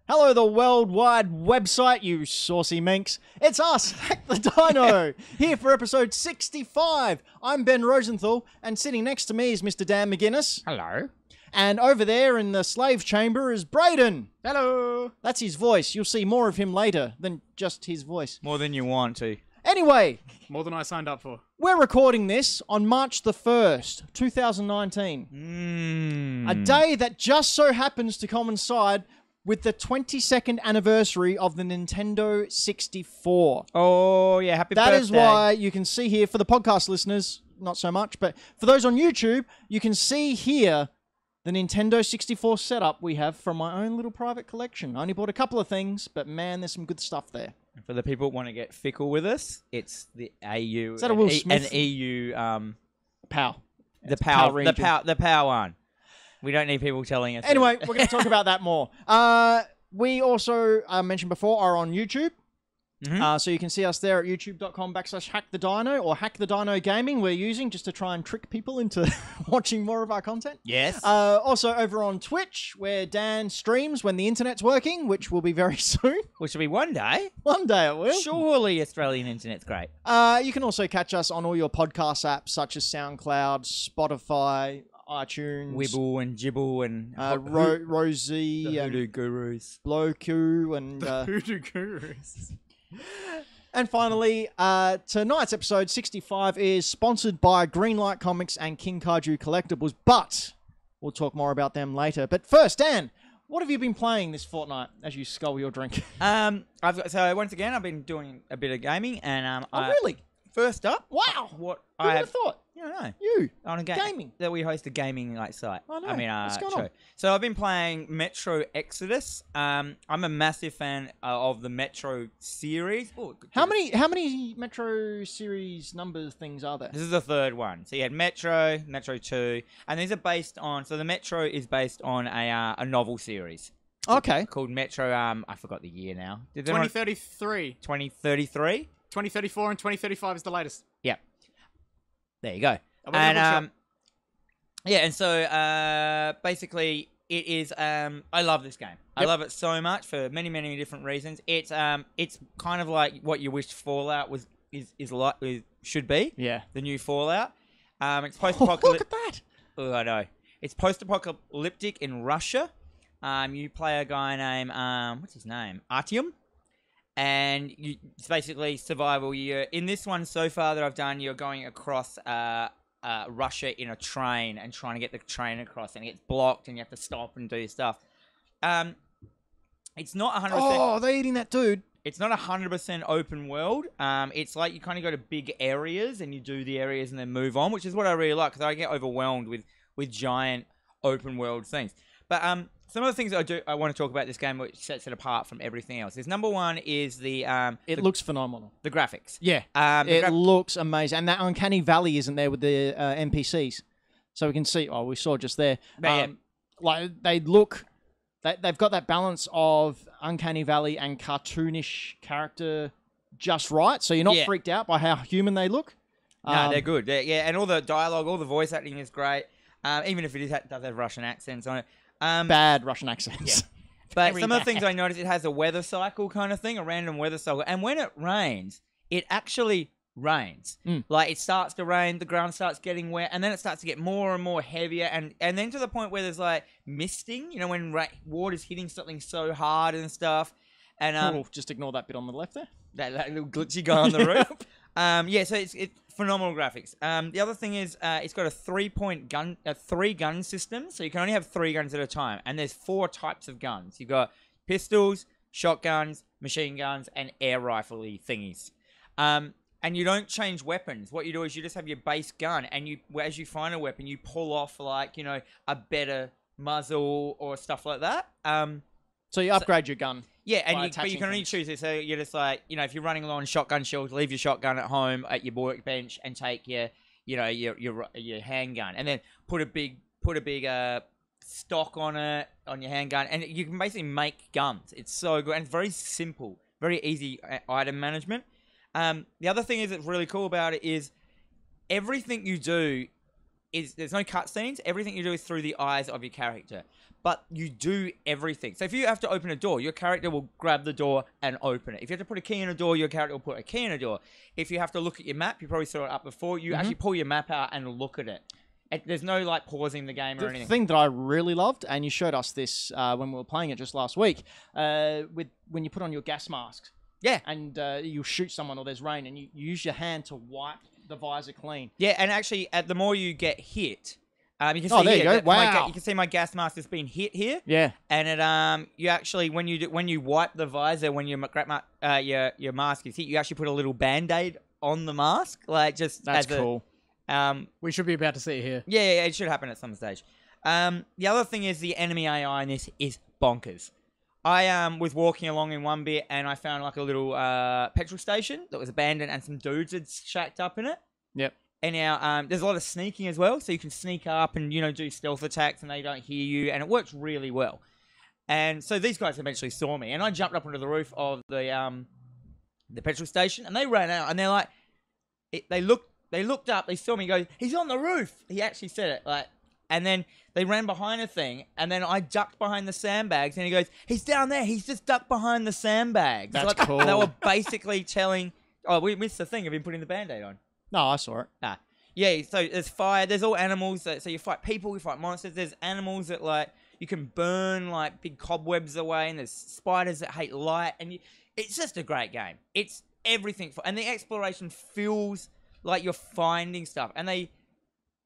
Hello, the worldwide website, you saucy minx. It's us, Hack the Dino, here for episode 65. I'm Ben Rosenthal, and sitting next to me is Mr. Dan McGuinness. Hello. And over there in the slave chamber is Braden. Hello. That's his voice. You'll see more of him later than just his voice. More than you want to. Anyway. More than I signed up for. We're recording this on March the 1st, 2019. A day that just so happens to coincide with the 22nd anniversary of the Nintendo 64. Oh, yeah, happy birthday. That is why you can see here, for the podcast listeners, not so much, but for those on YouTube, you can see here the Nintendo 64 setup we have from my own little private collection. I only bought a couple of things, but man, there's some good stuff there. For the people who want to get fickle with us, it's the AU. Is that a Will Smith? An EU... POW. The POW one. We don't need people telling us. Anyway, we're going to talk about that more. We also, mentioned before, are on YouTube. So you can see us there at youtube.com/hackthedino or Hack the Dino Gaming we're using just to try and trick people into watching more of our content. Yes. Also over on Twitch, where Dan streams when the internet's working, which will be very soon. Which will be one day. One day it will. Surely Australian internet's great. You can also catch us on all your podcast apps such as SoundCloud, Spotify, iTunes, Wibble and Jibble and Rosie, the Hoodoo Gurus, Bloku, and Hoodoo Gurus. And finally, tonight's episode 65 is sponsored by Greenlight Comics and King Kaiju Collectibles, but we'll talk more about them later. But first, Dan, what have you been playing this fortnight as you scull your drink? So once again, I've been doing a bit of gaming, and really? First up, wow! What Who would have thought? I don't know. You on a gaming that we host a gaming site. I know. What's going show. on? So I've been playing Metro Exodus. I'm a massive fan of the Metro series. Oh, how many Metro series numbers things are there? This is the third one. So you had Metro, Metro 2, and these are based on. So the Metro is based on a novel series. Okay. Called Metro. I forgot the year now. 2033. 2033. 2034 and 2035 is the latest. Yeah. There you go. And and so basically it is I love this game. I love it so much for many, many different reasons. It's kind of like what you wished Fallout should be. Yeah. The new Fallout. It's post-apocalyptic. Look at that. Oh, I know. It's post-apocalyptic in Russia. You play a guy named what's his name? Artyom. And it's basically survival. In this one so far that I've done, you're going across Russia in a train and trying to get the train across, and it gets blocked, and you have to stop and do stuff. It's not 100%. Oh, they're eating that dude. It's not 100% open world. It's like you kind of go to big areas and you do the areas and then move on, which is what I really like because I get overwhelmed with giant open world things. But some of the things I want to talk about this game, which sets it apart from everything else, is number one is the it looks phenomenal. The graphics. Yeah, it looks amazing, and that uncanny valley isn't there with the NPCs, so we can see. Oh, we saw just there. Like they look, they've got that balance of uncanny valley and cartoonish character just right, so you're not freaked out by how human they look. No, they're good. And all the dialogue, all the voice acting is great. Even if it does have Russian accents on it. Bad Russian accents. Yeah. But some of the things I noticed, it has a weather cycle kind of thing, a random weather cycle. And when it rains, it actually rains. Like, it starts to rain, the ground starts getting wet, and then it starts to get more and more heavier. And then to the point where there's, like, misting, you know, when water's hitting something so hard and stuff. And just ignore that bit on the left there. That little glitchy guy on the roof. So it's phenomenal graphics. The other thing is it's got a three gun system, so you can only have 3 guns at a time, and there's 4 types of guns. You've got pistols, shotguns, machine guns, and air rifle-y thingies. And you don't change weapons. What you do is you just have your base gun, and as you find a weapon, you pull off like a better muzzle or stuff like that. So you upgrade your gun. Yeah, but you can only choose it. So you're just like, if you're running low on shotgun shells, leave your shotgun at home at your workbench and take your handgun, and then put a big stock on your handgun, and you can basically make guns. It's so good and it's very simple, very easy item management. The other thing that's really cool about it is everything you do there's no cutscenes. Everything you do is through the eyes of your character. But you do everything. So if you have to open a door, your character will grab the door and open it. If you have to put a key in a door, your character will put a key in a door. If you have to look at your map, you probably saw it up before, you actually pull your map out and look at it. There's no like pausing the game or anything. The thing that I really loved, and you showed us this when we were playing it just last week, when you put on your gas masks. Yeah. And you shoot someone or there's rain, and you use your hand to wipe the visor clean. Yeah, and actually, the more you get hit, you can see there you here, go. Wow. you can see my gas mask has been hit here. Yeah. And it you actually when you wipe the visor when your mask is hit, you actually put a little band-aid on the mask, like just that's cool. We should be about to see it here. Yeah, it should happen at some stage. The other thing is the enemy AI in this is bonkers. I was walking along in one bit and I found like a little petrol station that was abandoned and some dudes had shacked up in it. Yep. And now there's a lot of sneaking as well, so you can sneak up and do stealth attacks and they don't hear you, and it works really well. And so these guys eventually saw me, and I jumped up onto the roof of the petrol station, and they ran out, and they're like, they looked up, they saw me, go, he's on the roof. He actually said it, like, and then they ran behind a thing, and then I ducked behind the sandbags, and he goes, he's down there, he's just ducked behind the sandbags. That's cool. They were basically telling, oh, we missed the thing of him putting the Band-Aid on. No, I saw it. Yeah, so there's fire, there's all animals, so you fight people, you fight monsters, there's animals that, like, you can burn, like, big cobwebs away, and there's spiders that hate light, and it's just a great game. It's everything, and the exploration feels like you're finding stuff, and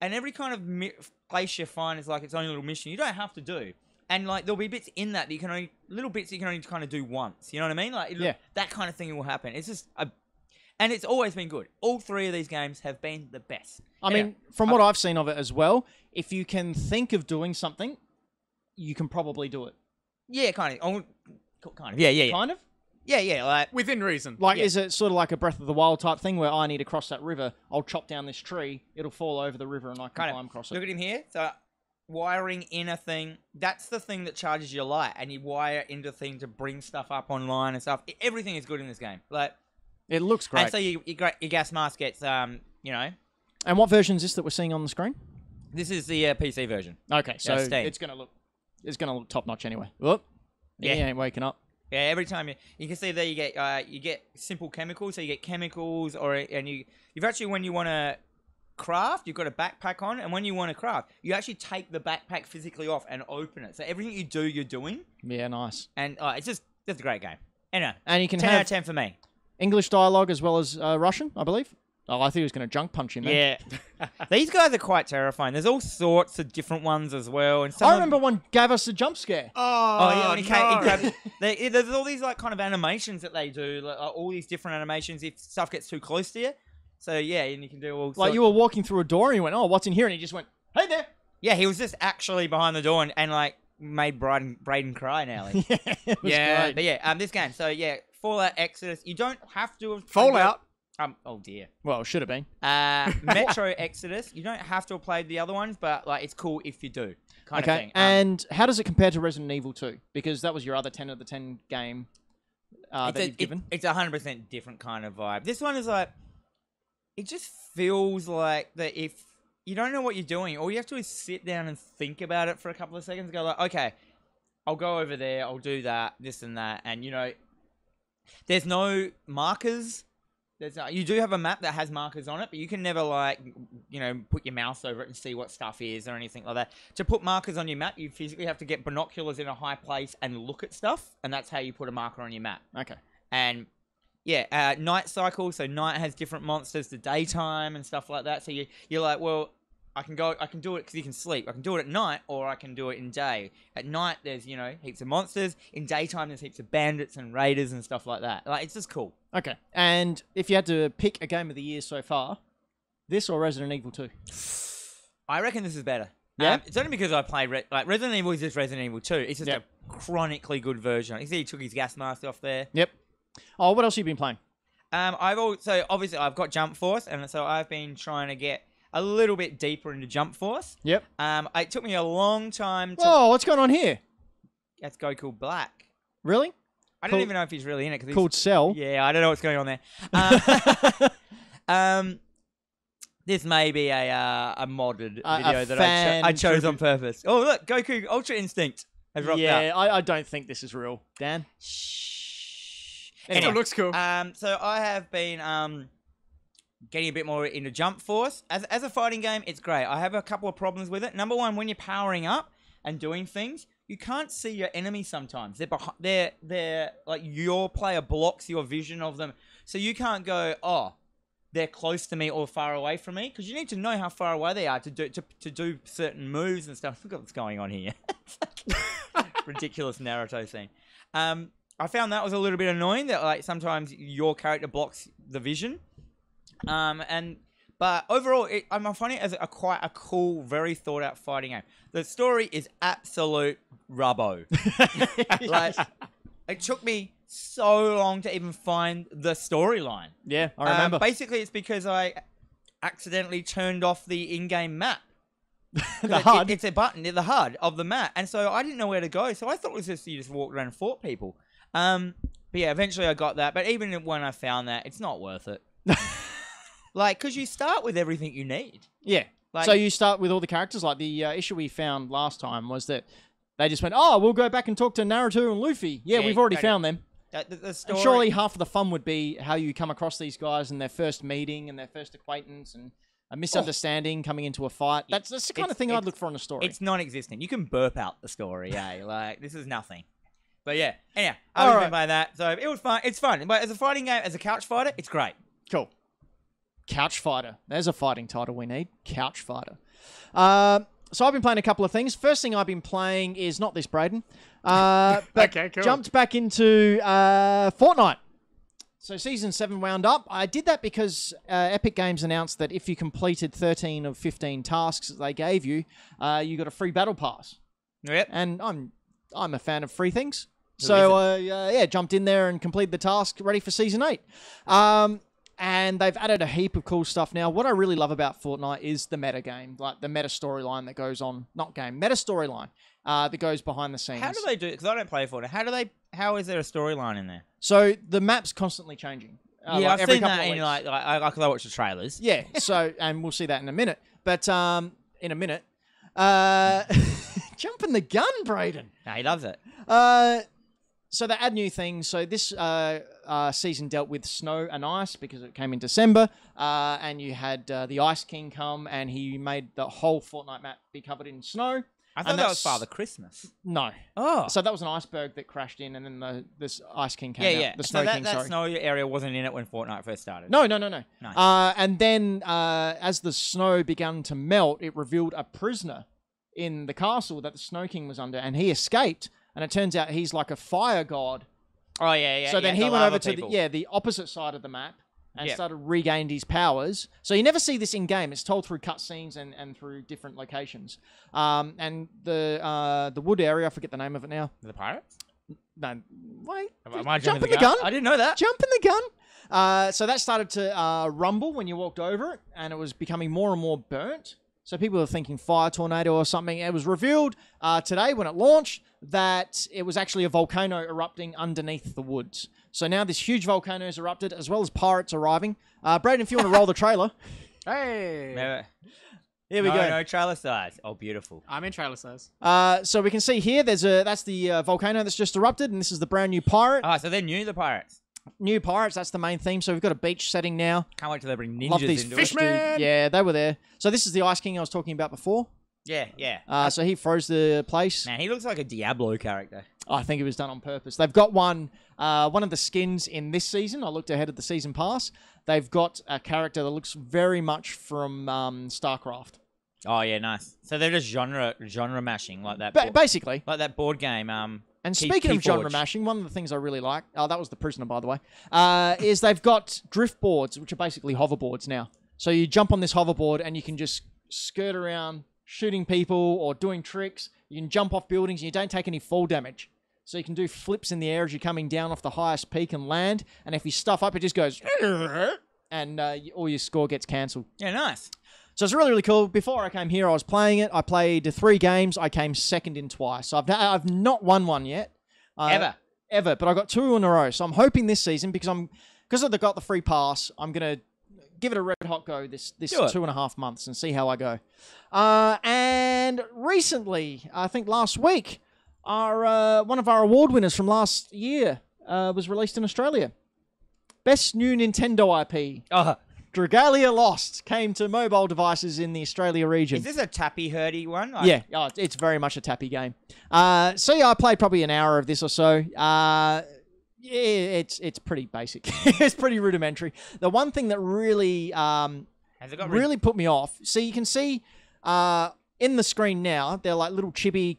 every kind of place you find is like its own little mission you don't have to do. And, like, there'll be bits in that you can only, little bits you can only kind of do once, you know what I mean? Like, that kind of thing will happen. It's just and it's always been good. All three of these games have been the best. I mean, from what I've seen of it as well, if you can think of doing something, you can probably do it. Yeah, kind of. Kind of. Yeah. Kind of? Yeah, like... Within reason. Like, is it sort of like a Breath of the Wild type thing where I need to cross that river, I'll chop down this tree, it'll fall over the river and I can climb across it. Look at him here. So, wiring in a thing, that's the thing that charges your light, and you wire into the thing to bring stuff up online and stuff. Everything is good in this game. Like... It looks great. And so your gas mask gets, And what version is this that we're seeing on the screen? This is the PC version. Okay, so it's gonna look top notch anyway. Whoop. Yeah, he ain't waking up. Yeah, every time you can see there you get simple chemicals. So you get chemicals, you've actually, when you want to craft, you've got a backpack on, and when you want to craft, you actually take the backpack physically off and open it. So everything you do, you're doing. Yeah, nice. And it's a great game. Anyway, and you can 10 have out of 10 for me. English dialogue as well as Russian, I believe. Oh, I think he was going to junk punch him. Yeah. These guys are quite terrifying. There's all sorts of different ones as well. And I remember one gave us a jump scare. Oh yeah, when he grabbed, there's all these like kind of animations that they do, like, all these different animations if stuff gets too close to you. So yeah, and you can do all sorts. Like you were walking through a door and you went, oh, what's in here? And he just went, hey there. Yeah, he was just actually behind the door and like made Braden cry now. Yeah, it was great. But yeah, this game. So yeah, Fallout Exodus. You don't have to have Fallout. Oh dear. Well, it should have been. Metro Exodus. You don't have to have played the other ones, but like it's cool if you do. Kind of thing. And how does it compare to Resident Evil 2? Because that was your other 10 out of 10 game that you've given. It's 100% different kind of vibe. This one is like, it just feels like that if you don't know what you're doing, all you have to do is sit down and think about it for a couple of seconds. Go like, okay, I'll go over there, I'll do that, this and that, and there's no markers. You do have a map that has markers on it, but you can never put your mouse over it and see what stuff is or anything like that. To put markers on your map, you physically have to get binoculars in a high place and look at stuff, and that's how you put a marker on your map. Okay. And yeah, night cycle. So night has different monsters to daytime and stuff like that. So you're like, well, I can do it because you can sleep. I can do it at night, or I can do it in day. At night, there's, heaps of monsters. In daytime, there's heaps of bandits and raiders and stuff like that. Like, it's just cool. Okay. And if you had to pick a game of the year so far, this or Resident Evil 2? I reckon this is better. Yeah? It's only because I played, Resident Evil is just Resident Evil 2. It's just a chronically good version. You see he took his gas mask off there. Yep. Oh, what else have you been playing? Obviously I've got Jump Force, and so I've been trying to get a little bit deeper into Jump Force. Yep. It took me a long time to... Whoa, what's going on here? That's Goku Black. Really? I don't even know if he's really in it. Called Cell. Yeah, I don't know what's going on there. This may be a modded video that I chose on purpose. Oh, look, Goku Ultra Instinct has rocked up. Yeah, I don't think this is real. Dan? Shh. Anyway, It looks cool. So I have been getting a bit more into Jump Force. As a fighting game, it's great. I have a couple of problems with it. Number one, when you're powering up and doing things, you can't see your enemies sometimes. They're like your player blocks your vision of them. So you can't go, oh, they're close to me or far away from me, because you need to know how far away they are to do certain moves and stuff. Look at what's going on here. Ridiculous Naruto scene. I found that was a little bit annoying, that like sometimes your character blocks the vision. But overall, I'm finding it as quite a cool, very thought out fighting game. The story is absolute rubbo. Like, it took me so long to even find the storyline. Yeah, I remember. Basically, it's because I accidentally turned off the in-game map. The HUD. It's a button, the HUD of the map, and so I didn't know where to go. So I thought it was just you just walked around and fought people. But yeah, eventually I got that. But even when I found that, it's not worth it. Like, because you start with everything you need. Yeah. Like, so you start with all the characters. Like the issue we found last time was that they just went, oh, we'll go back and talk to Naruto and Luffy. Yeah, we've already found them. The story... And surely half of the fun would be how you come across these guys and their first meeting and their first acquaintance and a misunderstanding coming into a fight. That's the kind of thing I'd look for in a story. It's non-existent. You can burp out the story, Like, this is nothing. But yeah, anyhow, I've been playing that. So it was fun. It's fun. But as a fighting game, as a couch fighter, it's great. Cool. Couch Fighter. There's a fighting title we need. Couch Fighter. So I've been playing a couple of things. First thing I've been playing is not this, Braden. But Okay, cool. Jumped back into Fortnite. So Season 7 wound up. I did that because Epic Games announced that if you completed 13 of 15 tasks that they gave you, you got a free battle pass. Yep. And I'm a fan of free things. So yeah, jumped in there and completed the task, ready for Season 8. And they've added a heap of cool stuff now. What I really love about Fortnite is the meta game, like the meta storyline that goes on, meta storyline that goes behind the scenes. How do they do it? Because I don't play Fortnite. How is there a storyline in there? So the map's constantly changing. Yeah, like I've seen that in like I watch the trailers. Yeah, so, and we'll see that in a minute. But in a minute, jumping the gun, Braden. No, he loves it. So they add new things. So this season dealt with snow and ice because it came in December. And you had the Ice King come and he made the whole Fortnite map be covered in snow. I thought that was Father Christmas. No. Oh. So that was an iceberg that crashed in and then this Ice King came out. Yeah. The Snow King, that snow area wasn't in it when Fortnite first started. No. Nice. And then as the snow began to melt, it revealed a prisoner in the castle that the Snow King was under and he escaped. And it turns out he's like a fire god. Oh, yeah. So then he went over to the opposite side of the map and started regained his powers. So you never see this in game. It's told through cutscenes and through different locations. And the wood area, I forget the name of it now. The pirates? No, wait. Am I jumping the gun? I didn't know that. Jumping the gun. So that started to rumble when you walked over it, and it was becoming more and more burnt. So people were thinking fire tornado or something. It was revealed today when it launched that it was actually a volcano erupting underneath the woods. So now this huge volcano has erupted, as well as pirates arriving. Braden, if you want to roll the trailer. Hey. Here we go. No trailer size. Oh, beautiful. I'm in trailer size. So we can see here, that's the volcano that's just erupted, and this is the brand new pirate. Oh, so they're new, the pirates. New pirates, that's the main theme. So we've got a beach setting now. Can't wait till they bring ninjas Love these into fish, it. dude. Yeah, they were there. So this is the Ice King I was talking about before. Yeah. So he froze the place. Man, he looks like a Diablo character. I think it was done on purpose. They've got one of the skins in this season. I looked ahead at the season pass. They've got a character that looks very much from StarCraft. Oh yeah, nice. So they're just genre mashing like that. Basically, like that board game. And speaking of genre mashing, one of the things I really like, that was the prisoner, by the way, is they've got drift boards, which are basically hoverboards now. So you jump on this hoverboard and you can just skirt around shooting people or doing tricks. You can jump off buildings and you don't take any fall damage. So you can do flips in the air as you're coming down off the highest peak and land. And if you stuff up, it just goes, and all your score gets cancelled. Yeah, nice. So it's really, really cool. Before I came here, I was playing it. I played 3 games. I came second in twice. So I've not won one yet. Ever? ever, but I got 2 in a row. So I'm hoping this season, because I've got the free pass, I'm going to give it a red hot go this 2.5 months and see how I go. And recently, I think last week, one of our award winners from last year was released in Australia. Best new Nintendo IP. Dragalia Lost came to mobile devices in the Australia region. Is this a tappy-hurdy one? Yeah, it's very much a tappy game. So yeah, I played probably an hour of this or so. Yeah, it's pretty basic. It's pretty rudimentary. The one thing that really really put me off. See, you can see in the screen now, they're like little chibi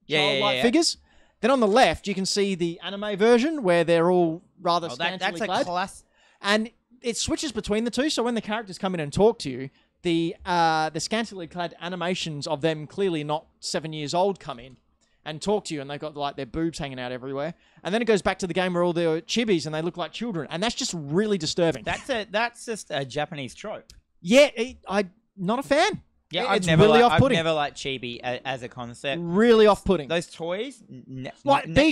childlike figures. Then on the left, you can see the anime version where they're all rather scantily clad. That's a class. And it switches between the two. So when the characters come in and talk to you, the scantily clad animations of them clearly not 7 years old come in and talk to you, and they've got like their boobs hanging out everywhere. And then it goes back to the game where all they're chibis and they look like children, and that's just really disturbing. That's just a Japanese trope. Yeah, I'm not a fan. Yeah, I've never liked chibi as a concept. Really off-putting. Those toys, be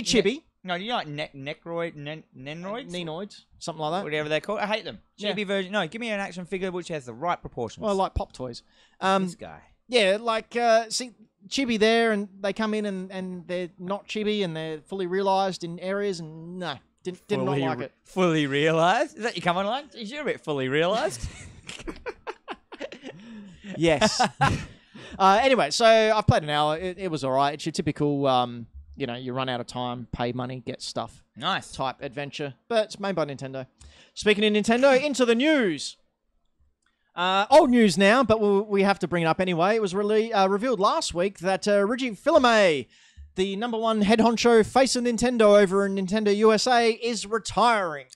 chibi. No, you know, like Necroid, Nenoids? Nenoids, something like that. Whatever they're called. I hate them. Chibi version. No, give me an action figure which has the right proportions. Well, I like pop toys. This guy. Yeah, like, see, chibi there, and they come in and they're not chibi, and they're fully realised in areas, and no, did not like it. Fully realised? Is that your common line? Is you a bit fully realised? Yes. Anyway, so I've played an hour. It was all right. It's your typical... you run out of time, pay money, get stuff. Nice. Type adventure. But it's made by Nintendo. Speaking of Nintendo, into the news. Old news now, but we have to bring it up anyway. It was revealed last week that Reggie Fils-Aimé, the #1 head honcho face of Nintendo over in Nintendo USA, is retiring.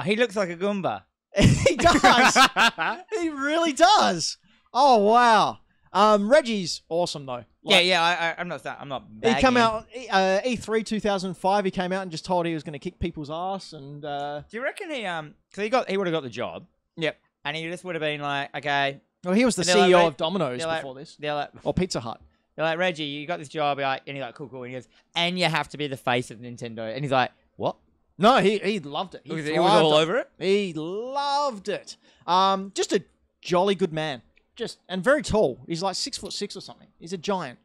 He looks like a Goomba. He does. He really does. Oh, wow. Reggie's awesome, though. I'm not bagging. He came out E3 2005. He came out and just told he was going to kick people's ass. And do you reckon because he would have got the job? Yep. And he just would have been like, okay. Well, he was the CEO of Domino's before this. They're like, or Pizza Hut. They're like, Reggie, you got this job. And he's like, cool. And he goes, and you have to be the face of Nintendo. And he's like, what? No, he loved it. He was all over it. He loved it. Just a jolly good man. And very tall. He's like 6'6" or something. He's a giant.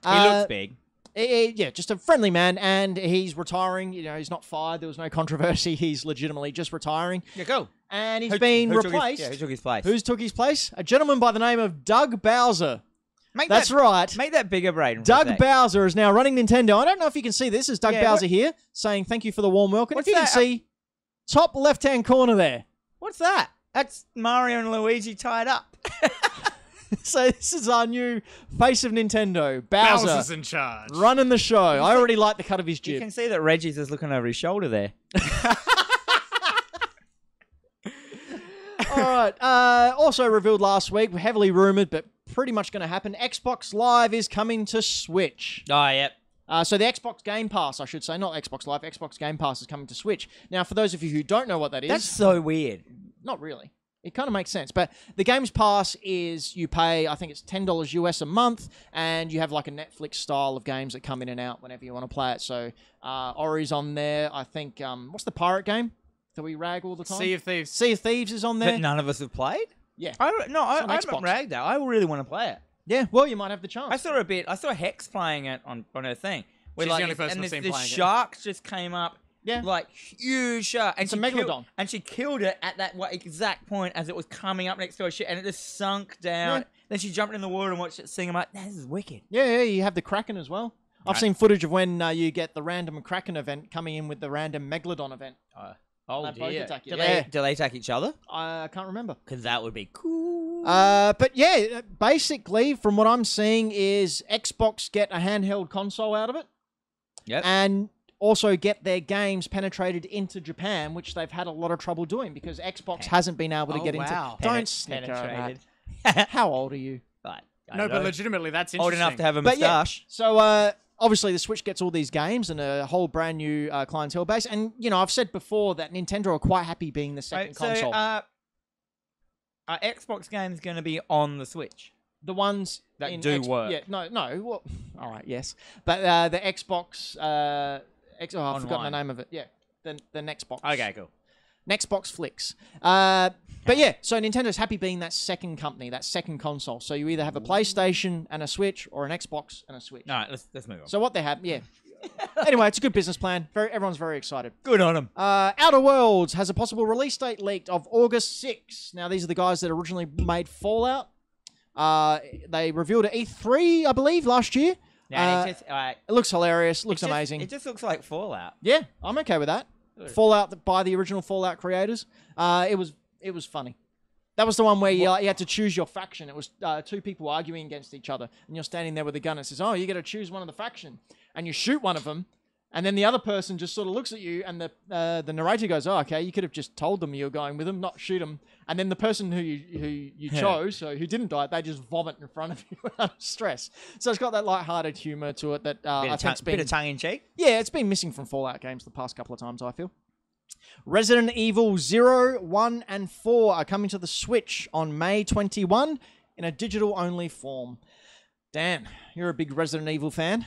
He looks big. Yeah, just a friendly man, and he's retiring. He's not fired. There was no controversy. He's legitimately just retiring. Yeah, go. And he's been replaced. Who took his place? Who's took his place? A gentleman by the name of Doug Bowser. That's right. Make that bigger, Braden. Doug Bowser is now running Nintendo. I don't know if you can see this. Is Doug Bowser here saying thank you for the warm welcome? If you can see, top left-hand corner there. What's that? That's Mario and Luigi tied up. So this is our new face of Nintendo, Bowser. Bowser's in charge. Running the show. I already like the cut of his jib. You can see that Reggie's is looking over his shoulder there. All right. Also revealed last week, heavily rumoured, but pretty much going to happen, Xbox Live is coming to Switch. Oh, yep. So the Xbox Game Pass, I should say, not Xbox Live, Xbox Game Pass is coming to Switch. Now, for those of you who don't know what that is... That's so weird. Not really. It kind of makes sense. But the Games Pass is you pay, I think it's $10 US a month, and you have like a Netflix style of games that come in and out whenever you want to play it. So Ori's on there. I think, what's the pirate game that we rag all the time? Sea of Thieves. Sea of Thieves is on there. That none of us have played? Yeah. I haven't ragged that. I really want to play it. Yeah, well, you might have the chance. I saw Hex playing it on her thing. She's the only person I've seen playing it. Sharks just came up. Yeah. Like, huge shark. And it's a megalodon. And she killed it at that exact point as it was coming up next to her shit, and it just sunk down. Yeah. Then she jumped in the water and watched it sing. I'm like, this is wicked. Yeah, you have the Kraken as well. I've seen footage of when you get the random Kraken event coming in with the random Megalodon event. Oh, dear. Do they attack each other? I can't remember. Because that would be cool. But yeah, basically, from what I'm seeing is Xbox get a handheld console out of it. Yep. And also get their games penetrated into Japan, which they've had a lot of trouble doing because Xbox hasn't been able to get into... Don't snicker at that. How old are you? But legitimately, that's interesting. Old enough to have a moustache. Yeah, so, obviously, the Switch gets all these games and a whole brand new clientele base. And, I've said before that Nintendo are quite happy being the second console. Are Xbox games going to be on the Switch? The ones that do work. Yeah, no. Well, all right, yes. But the Xbox I've forgotten the name of it. Yeah, the Nextbox. Okay, cool. Nextbox Flicks. But yeah, so Nintendo's happy being that second company, that second console. So you either have a PlayStation and a Switch, or an Xbox and a Switch. All right, let's move on. So what they have, yeah. Anyway, it's a good business plan. Everyone's very excited. Good on them. Outer Worlds has a possible release date leaked of August 6th. Now, these are the guys that originally made Fallout. They revealed at E3, I believe, last year. Yeah, it looks hilarious. Looks amazing. It just looks like Fallout. Yeah, I'm okay with that. Good. Fallout by the original Fallout creators. It was funny. That was the one where you had to choose your faction. It was two people arguing against each other, and you're standing there with a gun and says, "Oh, you got to choose one of the faction," and you shoot one of them, and then the other person just sort of looks at you, and the narrator goes, "Oh, okay, you could have just told them you were going with them, not shoot them." And then the person who you chose, so who didn't die, they just vomit in front of you out of stress. So it's got that light-hearted humor to it that I think's been bit of tongue in cheek. Yeah, it's been missing from Fallout games the past couple of times, I feel. Resident Evil 0, 1, and 4 are coming to the Switch on May 21 in a digital-only form. Dan, you're a big Resident Evil fan.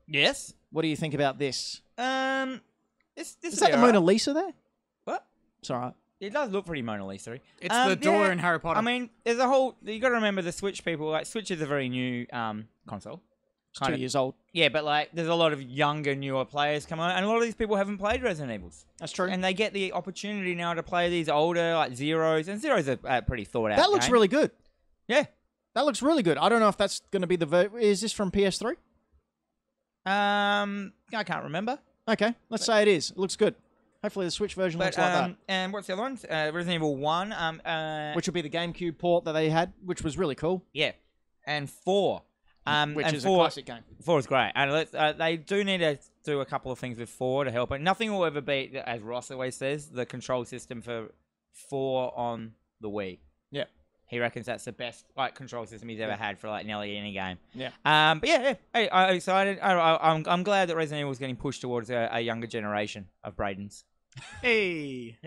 Yes. What do you think about this? This is that the Mona Lisa there? What? It's all right. It does look pretty Mona Lisa-y. It's the door in Harry Potter. I mean, there's a whole... You got to remember the Switch people. Like, Switch is a very new console. It's 2 years old. Yeah, but like, there's a lot of younger, newer players come on, and a lot of these people haven't played Resident Evils. That's true. And they get the opportunity now to play these older, like Zeros, and Zeros are pretty thought out. That looks really good. Yeah, that looks really good. I don't know if that's going to be the. Is this from PS3? I can't remember. Okay, let's say it is. It looks good. Hopefully the Switch version looks like that. And what's the other one? Resident Evil 1. Which will be the GameCube port that they had, which was really cool. Yeah. And 4. Which is a classic game. 4 is great. And they do need to do a couple of things with 4 to help it. Nothing will ever beat, as Ross always says, the control system for 4 on the Wii. Yeah. He reckons that's the best control system he's ever had for nearly any game. Yeah. But yeah. Hey, I'm excited. I'm glad that Resident Evil is getting pushed towards a younger generation of Bradens. Hey.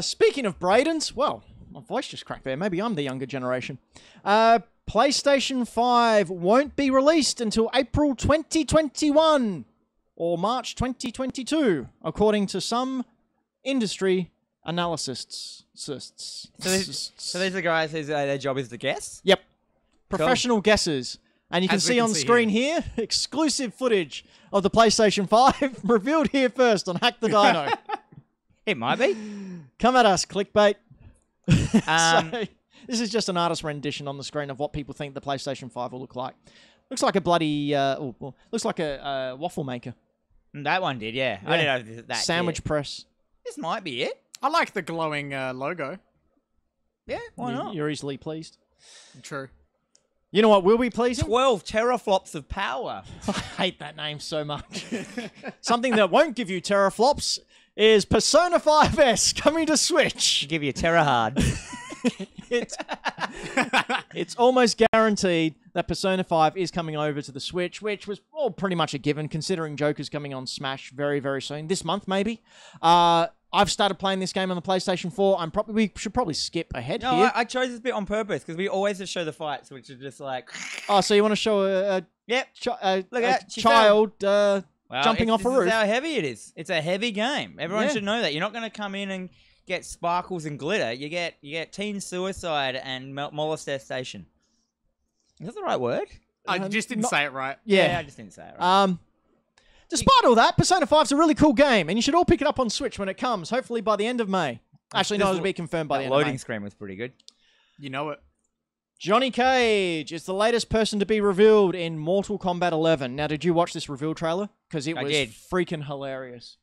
Speaking of Bradens, well, my voice just cracked there. Maybe I'm the younger generation. PlayStation 5 won't be released until April 2021 or March 2022, according to some industry analysts. So these are guys whose their job is to guess? Yep. Professional guessers. And you can see on screen here, exclusive footage of the PlayStation 5 revealed here first on Hack the Dino. It might be. Come at us, clickbait. So, this is just an artist rendition on the screen of what people think the PlayStation 5 will look like. Looks like a bloody, looks like a waffle maker. That one did, yeah. I didn't know that. Sandwich press. This might be it. I like the glowing logo. Yeah, why not? You're easily pleased. True. You know what will be pleasing? 12 teraflops of power. I hate that name so much. Something that won't give you teraflops is Persona 5S coming to Switch. Give you terahard. It's almost guaranteed that Persona 5 is coming over to the Switch, which was pretty much a given, considering Joker's coming on Smash very, very soon. This month, maybe. I've started playing this game on the PlayStation 4. We should probably skip ahead here. No, I chose this bit on purpose, because we always just show the fights, which are just like... Oh, so you want to show a child jumping off a roof? This is how heavy it is. It's a heavy game. Everyone should know that. You're not going to come in and get sparkles and glitter. You get teen suicide and molestation. Is that the right word? I just didn't say it right. Yeah, I just didn't say it right. Despite all that, Persona 5's a really cool game, and you should all pick it up on Switch when it comes, hopefully by the end of May. Actually, no, it'll be confirmed by the end of May. The loading screen was pretty good. You know it. Johnny Cage is the latest person to be revealed in Mortal Kombat 11. Now, did you watch this reveal trailer? Because it was freaking hilarious.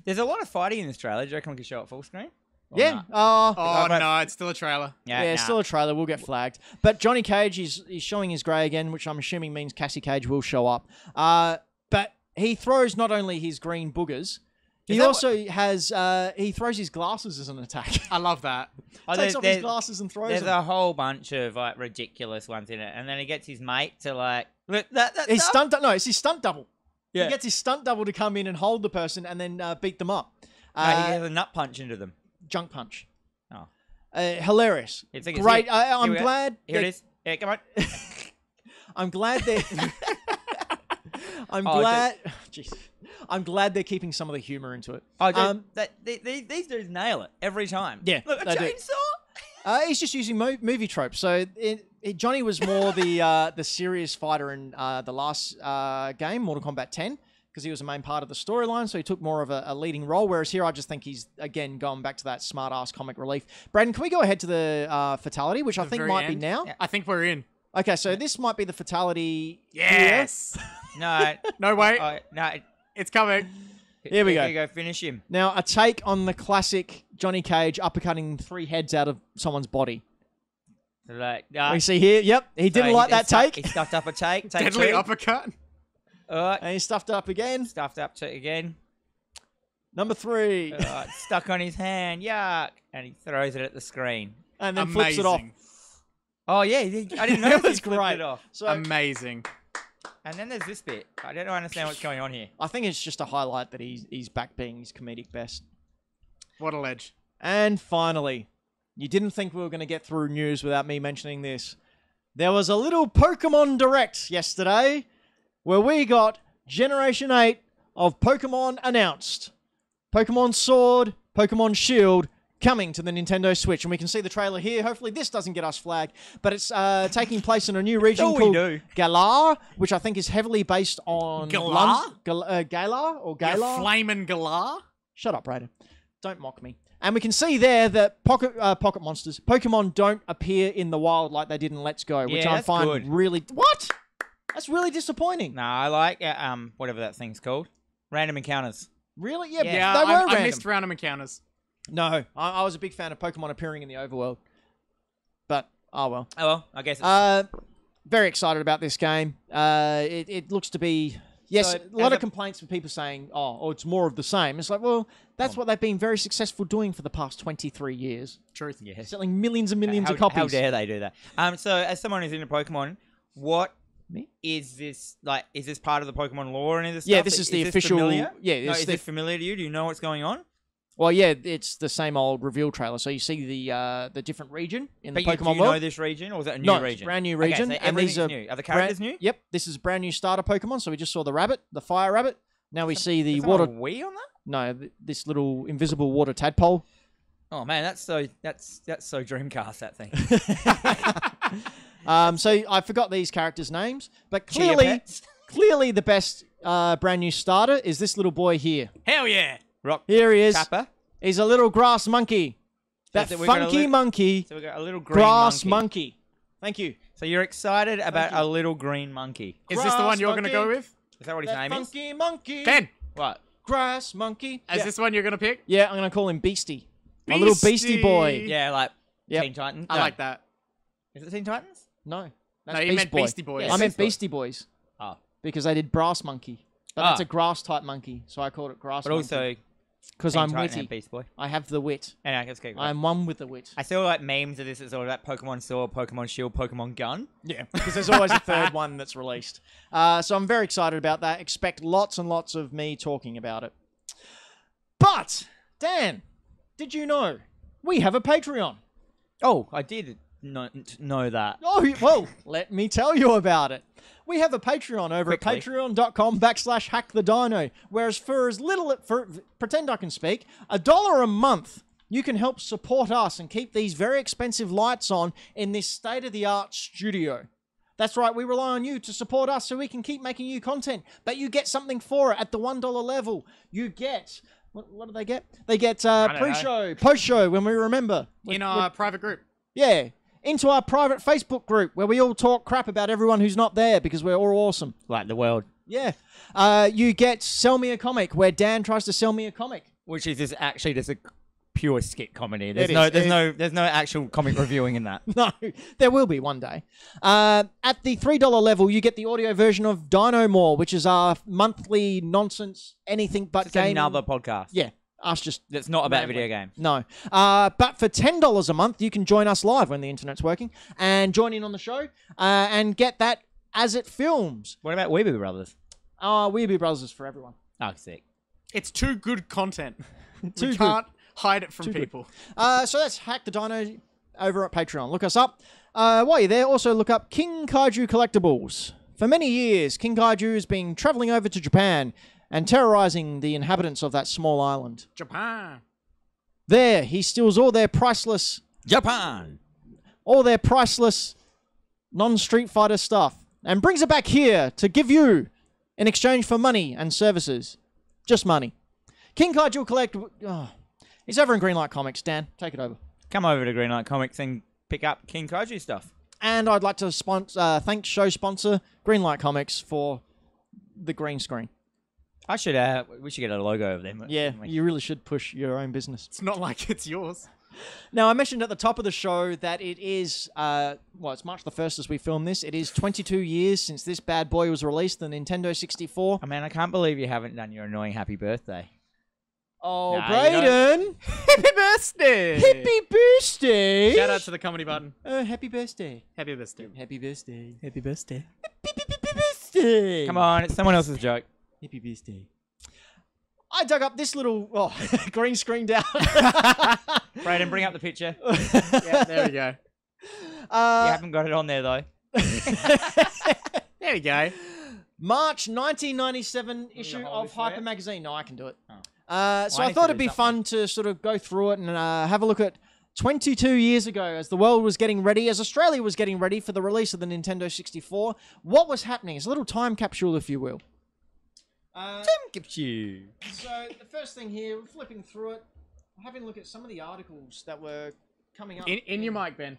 There's a lot of fighting in this trailer. Do you reckon we can show it full screen? Yeah. Oh, no, it's still a trailer. Yeah, it's still a trailer. We'll get flagged. But Johnny Cage, he's showing his grey again, which I'm assuming means Cassie Cage will show up. But he throws not only his green boogers, he also has, he throws his glasses as an attack. I love that. Takes off his glasses and throws them. There's a whole bunch of ridiculous ones in it. And then he gets his mate to look, it's his stunt double. Yeah. He gets his stunt double to come in and hold the person and then beat them up. He has a nut punch into them. Junk punch. Oh. Hilarious. Great. I'm glad. Here it is. Yeah, come on. I'm glad that... I'm glad... Jeez. I'm glad they're keeping some of the humor into it. Oh, dude, these dudes nail it every time. Yeah, Look, a they do. chainsaw. He's just using movie tropes. So Johnny was more the serious fighter in the last game, Mortal Kombat 10, because he was a main part of the storyline. So he took more of a leading role. Whereas here, I just think he's again going back to that smart ass comic relief. Braden, can we go ahead to the fatality, which I think might be now? I think we're in. Okay, so this might be the fatality. Yes. No. No, wait. No. It's coming. Here we go. Here you go. Finish him. Now, a take on the classic Johnny Cage uppercutting 3 heads out of someone's body. Like, We see here, yep, he didn't like that take. He stuffed up a take. Take Deadly 2. uppercut. All right. And he stuffed it up again. Stuffed up to again. Number 3. Stuck on his hand. Yuck. And he throws it at the screen. And then flips it off. Oh, yeah. I didn't know That he was flipped great. it off. So, Amazing. And then there's this bit. I don't understand what's going on here. I think it's just a highlight that he's back being his comedic best. What a ledge. And finally, you didn't think we were going to get through news without me mentioning this. There was a little Pokemon Direct yesterday where we got Generation 8 of Pokemon announced. Pokemon Sword, Pokemon Shield, coming to the Nintendo Switch. And we can see the trailer here. Hopefully this doesn't get us flagged. But it's taking place in a new region called Galar, which I think is heavily based on... Galar? Galar or Galar? You flamin' Galar? Shut up, Brayden. Don't mock me. And we can see there that pocket monsters, Pokemon don't appear in the wild like they did in Let's Go, which I find good. really... What? That's really disappointing. No, I like whatever that thing's called. Random encounters. Really? Yeah, Yeah, they were I random. missed random encounters. No, I was a big fan of Pokemon appearing in the overworld. But, oh well. Oh, well, I guess it's... Very excited about this game. It looks to be... Yes, So, a lot as of complaints from people saying, oh, it's more of the same. It's like, well, that's what they've been very successful doing for the past 23 years. Truth. Yes. Selling millions and millions of copies. How dare they do that? So, as someone who's into Pokemon, what Me? is this like? Is this part of the Pokemon lore and any of this Yeah, stuff? this is the official... Familiar? Yeah, No, it's is the this familiar to you? Do you know what's going on? Well, yeah, it's the same old reveal trailer. So you see the different region in the But Pokemon do you world. know this region, or is it a new No, it's region? a brand new Okay, region. so and these everything's are new. Are the characters new? Yep, this is a brand new starter Pokemon. So we just saw the rabbit, the fire rabbit. Now we see the Is water... there a Wii on that? No, this little invisible water tadpole. Oh man, that's so Dreamcast, that thing. So I forgot these characters' names, but Chia clearly, Pets. clearly the best brand new starter is this little boy here. Hell yeah. Rock Here he is. Kappa. He's a little grass monkey. That So we've got a funky little- monkey, So we got a little green grass monkey. monkey. Thank you. So you're excited about you. a little green monkey. Is this the one you're going to monkey. go with? Is that what his That name is? funky monkey. Ben, What? Grass monkey. is Yeah. this one you're going to pick? Yeah, I'm going to call him Beastie. My little Beastie boy. Yeah, like Yep. Teen Titans. I No. like that. Is it Teen Titans? No. That's No, you Beast meant Boy. Beastie Boys. I meant Beast Boy. Beastie Boys Oh. because they did Brass Monkey. But Ah. that's a grass type monkey, so I called it Grass But Monkey. also, Because Teen I'm Titan witty. and Beast Boy. I have the wit. Anyway, let's go. I'm one with the wit. I saw like memes of this. It's all about Pokemon Sword, Pokemon Shield, Pokemon Gun. Yeah, because there's always a third one that's released. So I'm very excited about that. Expect lots and lots of me talking about it. But, Dan, did you know we have a Patreon? Oh, I did know that. Oh, well, let me tell you about it. We have a Patreon over Quickly. at patreon.com/hackthedino, whereas for as little, pretend I can speak, $1 a month, you can help support us and keep these very expensive lights on in this state-of-the-art studio. That's right, we rely on you to support us so we can keep making you content, but you get something for it at the $1 level. You get... What do they get? They get pre-show, post-show when we remember. In our private group. Yeah, into our private Facebook group where we all talk crap about everyone who's not there because we're all awesome. Like the world. Yeah. You get Sell Me a Comic where Dan tries to sell me a comic. Which is just actually just a pure skit comedy. It There's no actual comic reviewing in that. No, there will be one day. At the $3 level, you get the audio version of Dino More, which is our monthly nonsense, anything but It's gaming. another podcast. Yeah, us just... That's not about Rambling. video games. No. But for $10 a month, you can join us live when the internet's working and join in on the show and get that as it films. What about Weeble Brothers? Weeby Brothers is for everyone. Oh, sick. It's too good content. Too we good. can't hide it from Too good. people. So that's Hack the Dino over at Patreon. Look us up. While you're there, also look up King Kaiju Collectibles. For many years, King Kaiju has been traveling over to Japan and terrorizing the inhabitants of that small island. Japan. There, he steals all their priceless non-Street Fighter stuff and brings it back here to give you in exchange for money and services. Just money. King Kaiju will collect... Oh, he's over in Greenlight Comics. Dan, take it over. Come over to Greenlight Comics and pick up King Kaiju stuff. And I'd like to thank show sponsor Greenlight Comics for the green screen. We should get a logo of them. Yeah, you really should push your own business. It's not like it's yours. Now, I mentioned at the top of the show that it is, it's March the 1st as we film this. It is 22 years since this bad boy was released, the Nintendo 64. Oh, man, I can't believe you haven't done your annoying happy birthday. Oh, Nah, Brayden! Happy birthday! Happy birthday! Shout out to the comedy button. Happy birthday. Happy birthday. Happy birthday. Happy birthday. Happy birthday! Come on, it's someone else's joke. Happy birthday. I dug up this little green screen down. Brayden, bring up the picture. Yeah, there we go. You haven't got it on there, though. There we go. March 1997 issue hold of this for Hyper you? Magazine. No, I can do it. Oh. So I I need thought to it'd do be fun to sort of go through it and have a look at 22 years ago as the world was getting ready, as Australia was getting ready for the release of the Nintendo 64. What was happening? It's a little time capsule, if you will. So the first thing here, we're flipping through it, having a look at some of the articles that were coming up. In your mic, Ben.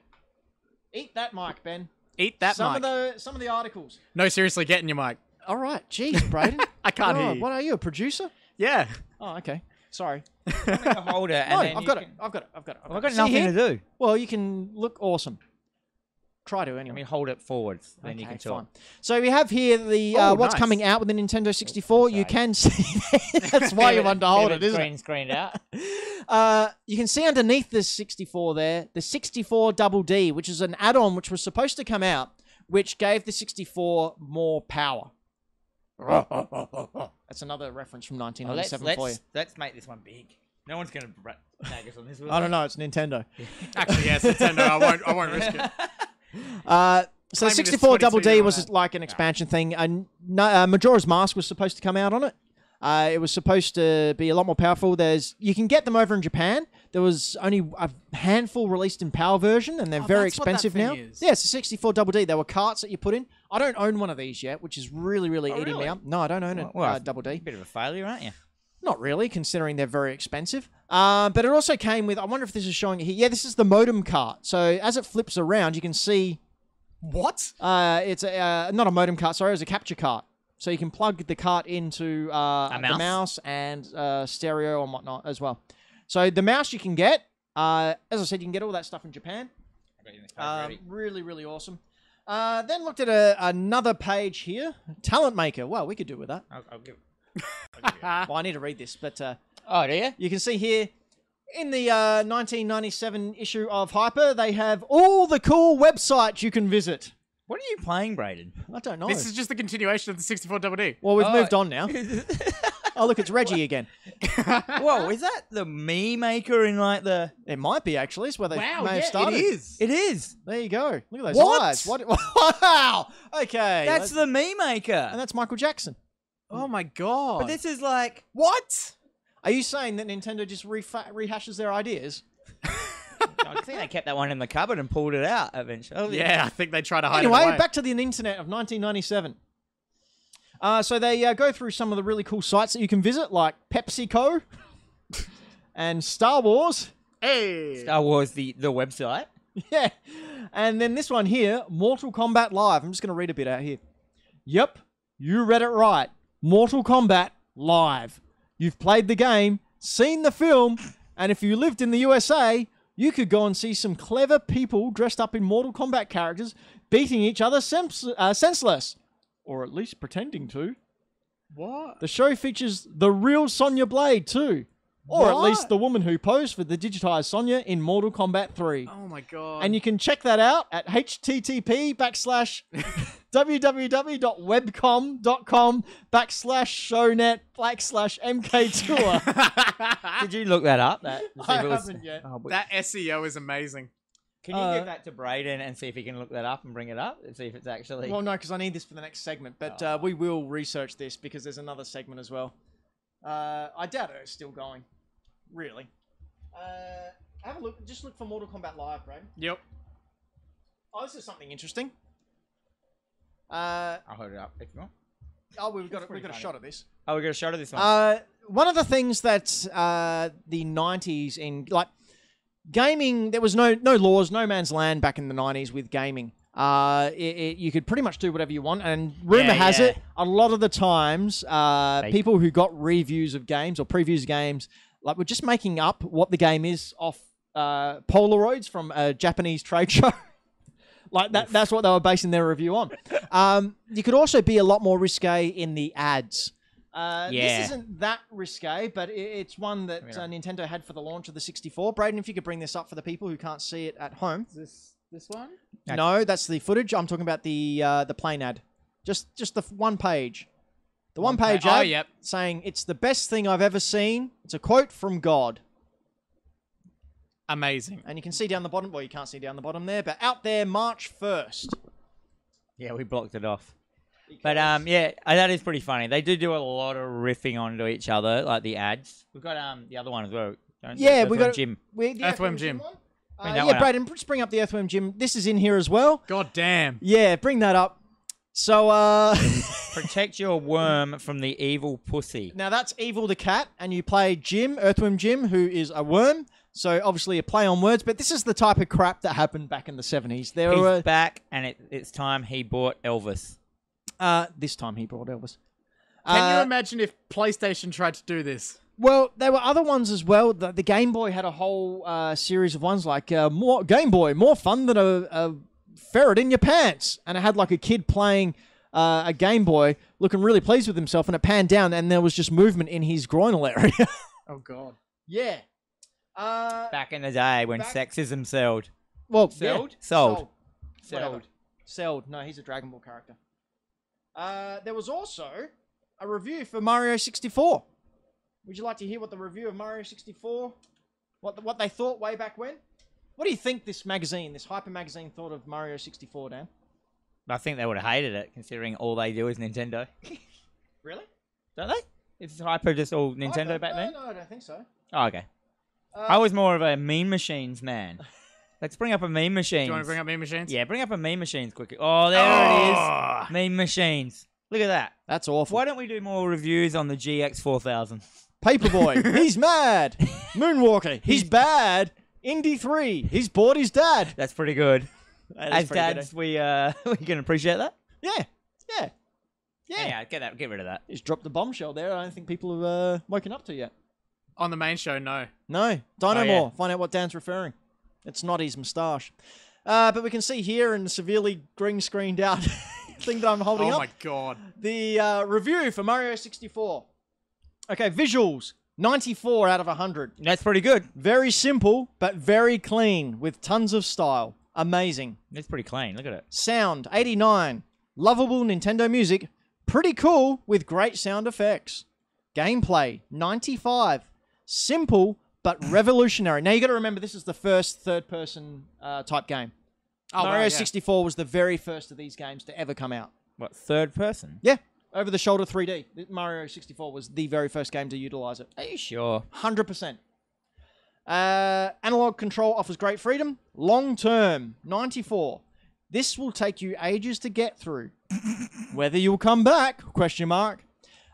Eat that mic, Ben. Eat that some mic. Some of the articles. No, seriously, get in your mic. All right, jeez, Brayden. I can't hear Oh, you. what are you, a producer? Yeah. Oh, okay. Sorry. Hold it. No, And then I've got it. I've got it. Well, I've got See nothing here? to do. Well, you can look awesome. Try to Let anyway. me hold it forwards, then you Okay, can talk. fine. So we have here the Oh, what's nice. coming out with the Nintendo 64. You sorry. can see that's why you want to hold it, isn't it? Screened out. You can see underneath this 64 there, the 64 Double D, which is an add-on which was supposed to come out, which gave the 64 more power. That's another reference from 1997 for you. Let's make this one big. No one's going to tag us on this. I don't know. It's Nintendo. Actually, yes, Nintendo. I won't risk it. So Claiming 64 this Double 22 D year was old. like an expansion thing. Majora's Mask was supposed to come out on it. It was supposed to be a lot more powerful. You can get them over in Japan. There was only a handful released in PAL version, and they're very that's what that expensive thing now. is. Yeah, it's a 64 Double D. There were carts that you put in. I don't own one of these yet, which is really, really eating me really? up. No, I don't own it. Well, Double D. Bit of a failure, aren't you? Not really, considering they're very expensive. But it also came with, I wonder if this is showing it here. Yeah, this is the modem cart. So as it flips around, you can see... What? It's not a modem cart, sorry, it was a capture cart. So you can plug the cart into the mouse and stereo and whatnot as well. So the mouse you can get, as I said, you can get all that stuff in Japan. Really, really awesome. Then looked at another page here. Talent Maker. Well, we could do with that. I'll give Well, I need to read this, but Oh, do you? you can see here in the 1997 issue of Hyper, they have all the cool websites you can visit. What are you playing, Brayden? I don't know. This is just the continuation of the 64 Double D. Well, we've Oh. moved on now. Oh, look, it's Reggie again. Whoa, is that the me maker in like the... It might be, actually. It's where they Wow, may have yeah, started. it is. It is. There you go. Look at those What? eyes. What? Wow. Okay. That's the me maker. And that's Michael Jackson. Oh my god. But this is like... What? Are you saying that Nintendo just rehashes their ideas? I think they kept that one in the cupboard and pulled it out eventually. Yeah, I think they try to hide it Anyway, away. back to the internet of 1997. So they go through some of the really cool sites that you can visit, like PepsiCo and Star Wars. Hey. Star Wars, the website. Yeah. And then this one here, Mortal Kombat Live. I'm just going to read a bit out here. Yep, you read it right. Mortal Kombat Live. You've played the game, seen the film, and if you lived in the USA, you could go and see some clever people dressed up in Mortal Kombat characters beating each other senseless. Or at least pretending to. What? The show features the real Sonya Blade too. Or at What? least the woman who posed for the digitized Sonya in Mortal Kombat 3. Oh my god. And you can check that out at http://www.webcom.com/shownet/MK Tour. Did you look that up? I haven't yet. Oh, but that SEO is amazing. Can you give that to Brayden and see if he can look that up and bring it up and see if it's actually... Well, no, because I need this for the next segment, but we will research this because there's another segment as well. I doubt it's still going. Really. Have a look. Just look for Mortal Kombat Live, Brayden. Yep. Oh, this is something interesting. I'll hold it up if you want. Oh, we've got a shot of this. Oh, we got a shot of this one. One of the things that the 90s in gaming, there was no laws, no man's land back in the 90s with gaming. You could pretty much do whatever you want, and rumor has it, a lot of the times, people who got reviews of games or previews of games, like, were just making up what the game is off Polaroids from a Japanese trade show. Like that's what they were basing their review on. You could also be a lot more risque in the ads. This isn't that risque, but it's one that Nintendo had for the launch of the 64. Brayden, if you could bring this up for the people who can't see it at home. Is this one? No, that's the footage. I'm talking about the plain ad. Just the one page. The one page ad saying, "It's the best thing I've ever seen." It's a quote from God. Amazing. And you can see down the bottom, well, you can't see down the bottom there, but out there, March 1st. Yeah, we blocked it off. But, that is pretty funny. They do a lot of riffing onto each other, like the ads. We've got the other one as well. We got Jim. The Earthworm Jim. Brayden, just bring up the Earthworm Jim. This is in here as well. God damn. Yeah, bring that up. So, protect your worm from the evil pussy. Now, that's Evil the Cat, and you play Jim, Earthworm Jim, who is a worm. So, obviously, a play on words, but this is the type of crap that happened back in the 70s. He's back, and it's time he bought Elvis. This time he brought Elvis. Can you imagine if PlayStation tried to do this? Well, there were other ones as well. The Game Boy had a whole series of ones like more Game Boy, more fun than a ferret in your pants. And it had like a kid playing a Game Boy, looking really pleased with himself, and it panned down, and there was just movement in his groinal area. Oh, God. Yeah. Back in the day when sexism sold. Well, sold? Sold. Sold. Sold. No, he's a Dragon Ball character. There was also a review for Mario 64. Would you like to hear what the review of Mario 64, what they thought way back when? What do you think this Hyper magazine, thought of Mario 64, Dan? I think they would have hated it, considering all they do is Nintendo. Really? Don't they? Is Hyper just all Nintendo back then? No, I don't think so. Oh, okay. I was more of a meme machines man. Let's bring up a meme machine. Do you want to bring up meme machines? Yeah, bring up a meme machines quickly. Oh, there it is. Meme machines. Look at that. That's awful. Why don't we do more reviews on the GX4000? Paperboy, he's mad. Moonwalker, he's bad. Indy 3, he's bored his dad. That's pretty good. As dads, good, we can appreciate that. Yeah. Get rid of that. He's dropped the bombshell there. I don't think people have woken up to yet. On the main show, no. No. Dino more. Find out what Dan's referring. It's not his moustache. But we can see here in the severely green screened out thing that I'm holding up. Oh my God. The review for Mario 64. Okay, visuals. 94 out of 100. That's pretty good. Very simple, but very clean, with tons of style. Amazing. It's pretty clean. Look at it. Sound, 89. Lovable Nintendo music. Pretty cool, with great sound effects. Gameplay, 95. Simple, but revolutionary. Now, you got to remember, this is the first third-person type game. Mario 64 was the very first of these games to ever come out. What, third person? Yeah. Over-the-shoulder 3D. Mario 64 was the very first game to utilize it. Are you sure? 100%. Analog control offers great freedom. Long-term, 94. This will take you ages to get through. Whether you'll come back, question mark.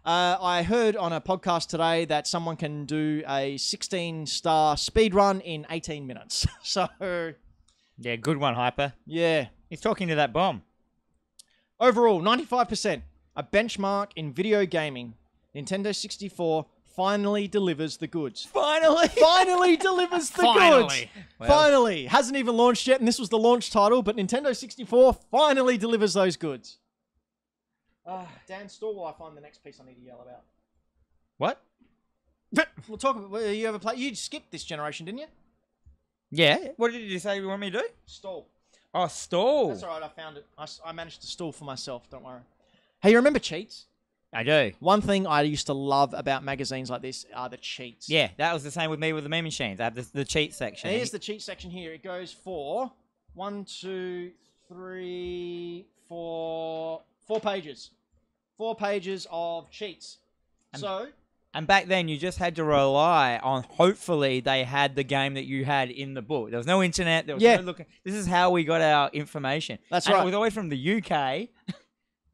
I heard on a podcast today that someone can do a 16-star speed run in 18 minutes. So... yeah, good one, Hyper. Yeah. He's talking to that bomb. Overall, 95%. A benchmark in video gaming. Nintendo 64 finally delivers the goods. Finally! Finally delivers the goods! Well, finally! Hasn't even launched yet, and this was the launch title, but Nintendo 64 finally delivers those goods. Dan, store while I find the next piece I need to yell about. What? We'll talk about... You ever play... You skipped this generation, didn't you? Yeah. What did you say you want me to do? Stall. Oh, stall. That's all right, I found it. I managed to stall for myself, don't worry. Hey, you remember cheats? I do. One thing I used to love about magazines like this are the cheats. Yeah, that was the same with me with the meme machines. I have the cheat section. And here's the cheat section here. It goes for 1, 2, 3, 4 pages. 4 pages of cheats. And back then, you just had to rely on, hopefully, they had the game that you had in the book. There was no internet. There was no looking. This is how we got our information. That's and right. It was always from the UK.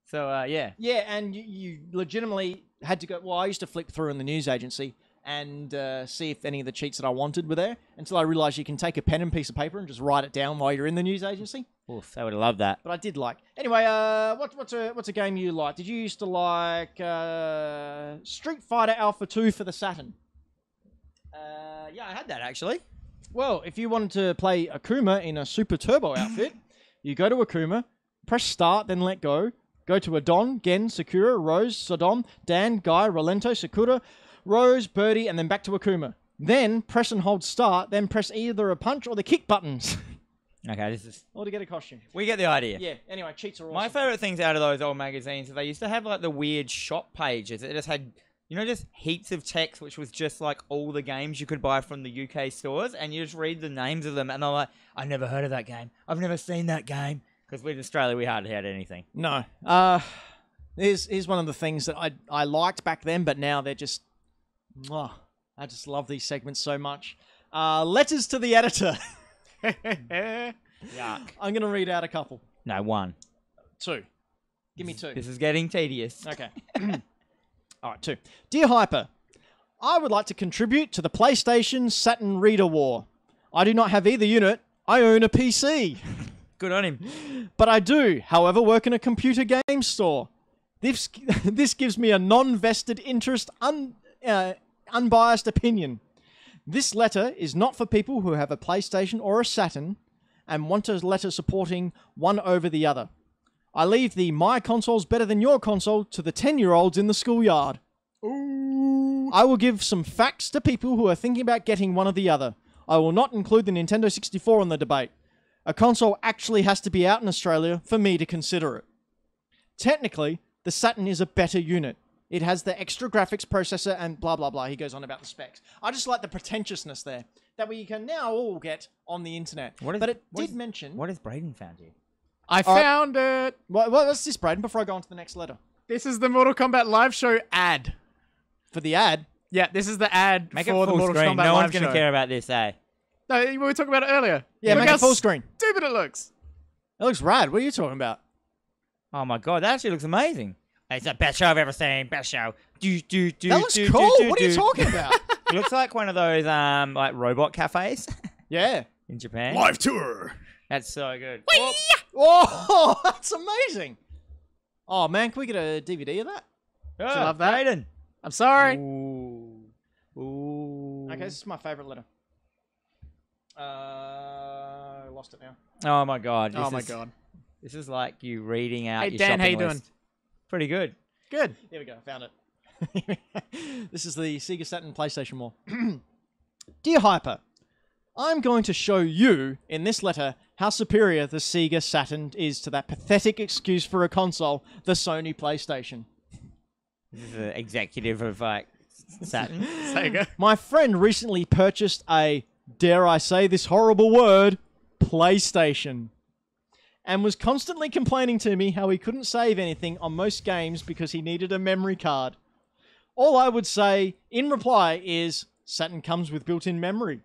So, yeah. Yeah, and you legitimately had to go... Well, I used to flip through in the news agency and see if any of the cheats that I wanted were there, until I realised you can take a pen and piece of paper and just write it down while you're in the news agency. Oof, I would have loved that. But I did like. Anyway, what's a game you like? Did you used to like Street Fighter Alpha 2 for the Saturn? Yeah, I had that, actually. Well, if you wanted to play Akuma in a Super Turbo outfit, you go to Akuma, press start, then let go. Go to Adon, Gen, Sakura, Rose, Sodom, Dan, Guy, Rolento, Sakura, Rose, Birdie, and then back to Akuma. Then press and hold start, then press either a punch or the kick buttons. Okay, this is... Or to get a costume. We get the idea. Yeah, anyway, cheats are awesome. My favourite things out of those old magazines is they used to have, like, the weird shop pages. It just had, you know, just heaps of text, which was just, like, all the games you could buy from the UK stores, and you just read the names of them, and they're like, I've never heard of that game. I've never seen that game. Because we're in Australia, we hardly had anything. No. Here's one of the things that I liked back then, but now they're just... Oh, I just love these segments so much. Letters to the editor. Yuck. I'm going to read out a couple. No, 1. 2. Give me 2. This is getting tedious. Okay. All right, 2. Dear Hyper, I would like to contribute to the PlayStation Saturn Reader War. I do not have either unit. I own a PC. Good on him. But I do, however, work in a computer game store. This gives me a non-vested interest, unbiased opinion. This letter is not for people who have a PlayStation or a Saturn and want a letter supporting one over the other. I leave the my console's better than your console to the 10-year-olds in the schoolyard. Ooh. I will give some facts to people who are thinking about getting one or the other. I will not include the Nintendo 64 in the debate. A console actually has to be out in Australia for me to consider it. Technically, the Saturn is a better unit. It has the extra graphics processor and blah, blah, blah. He goes on about the specs. I just like the pretentiousness there that we can now all get on the internet. But it did mention... What has Braden found you? I found it. What's this, Braden, before I go on to the next letter? This is the Mortal Kombat live show ad. For the ad? Yeah, this is the ad Make for it the full Mortal screen. Kombat No live one's going to care about this, eh? No, we were talking about it earlier. Yeah, Look make how it full screen. Stupid it looks. It looks rad. What are you talking about? Oh my god, that actually looks amazing. It's the best show I've ever seen. Best show. That looks cool. What are you talking about? It looks like one of those like robot cafes. Yeah. In Japan. Live tour. That's so good. Oh, that's amazing. Oh, man, can we get a DVD of that? Oh, I love that. Braden. I'm sorry. Ooh. Okay, this is my favourite letter. I lost it now. Oh my god. Oh my god. This is like you reading out Hey, your Dan, shopping how you list. doing? Pretty good. Good. Here we go. Found it. This is the Sega Saturn PlayStation War. Dear Hyper, I'm going to show you in this letter how superior the Sega Saturn is to that pathetic excuse for a console, the Sony PlayStation. This is the executive of like Saturn. Sega. My friend recently purchased a, dare I say this horrible word, PlayStation, and was constantly complaining to me how he couldn't save anything on most games because he needed a memory card. All I would say in reply is, Saturn comes with built-in memory.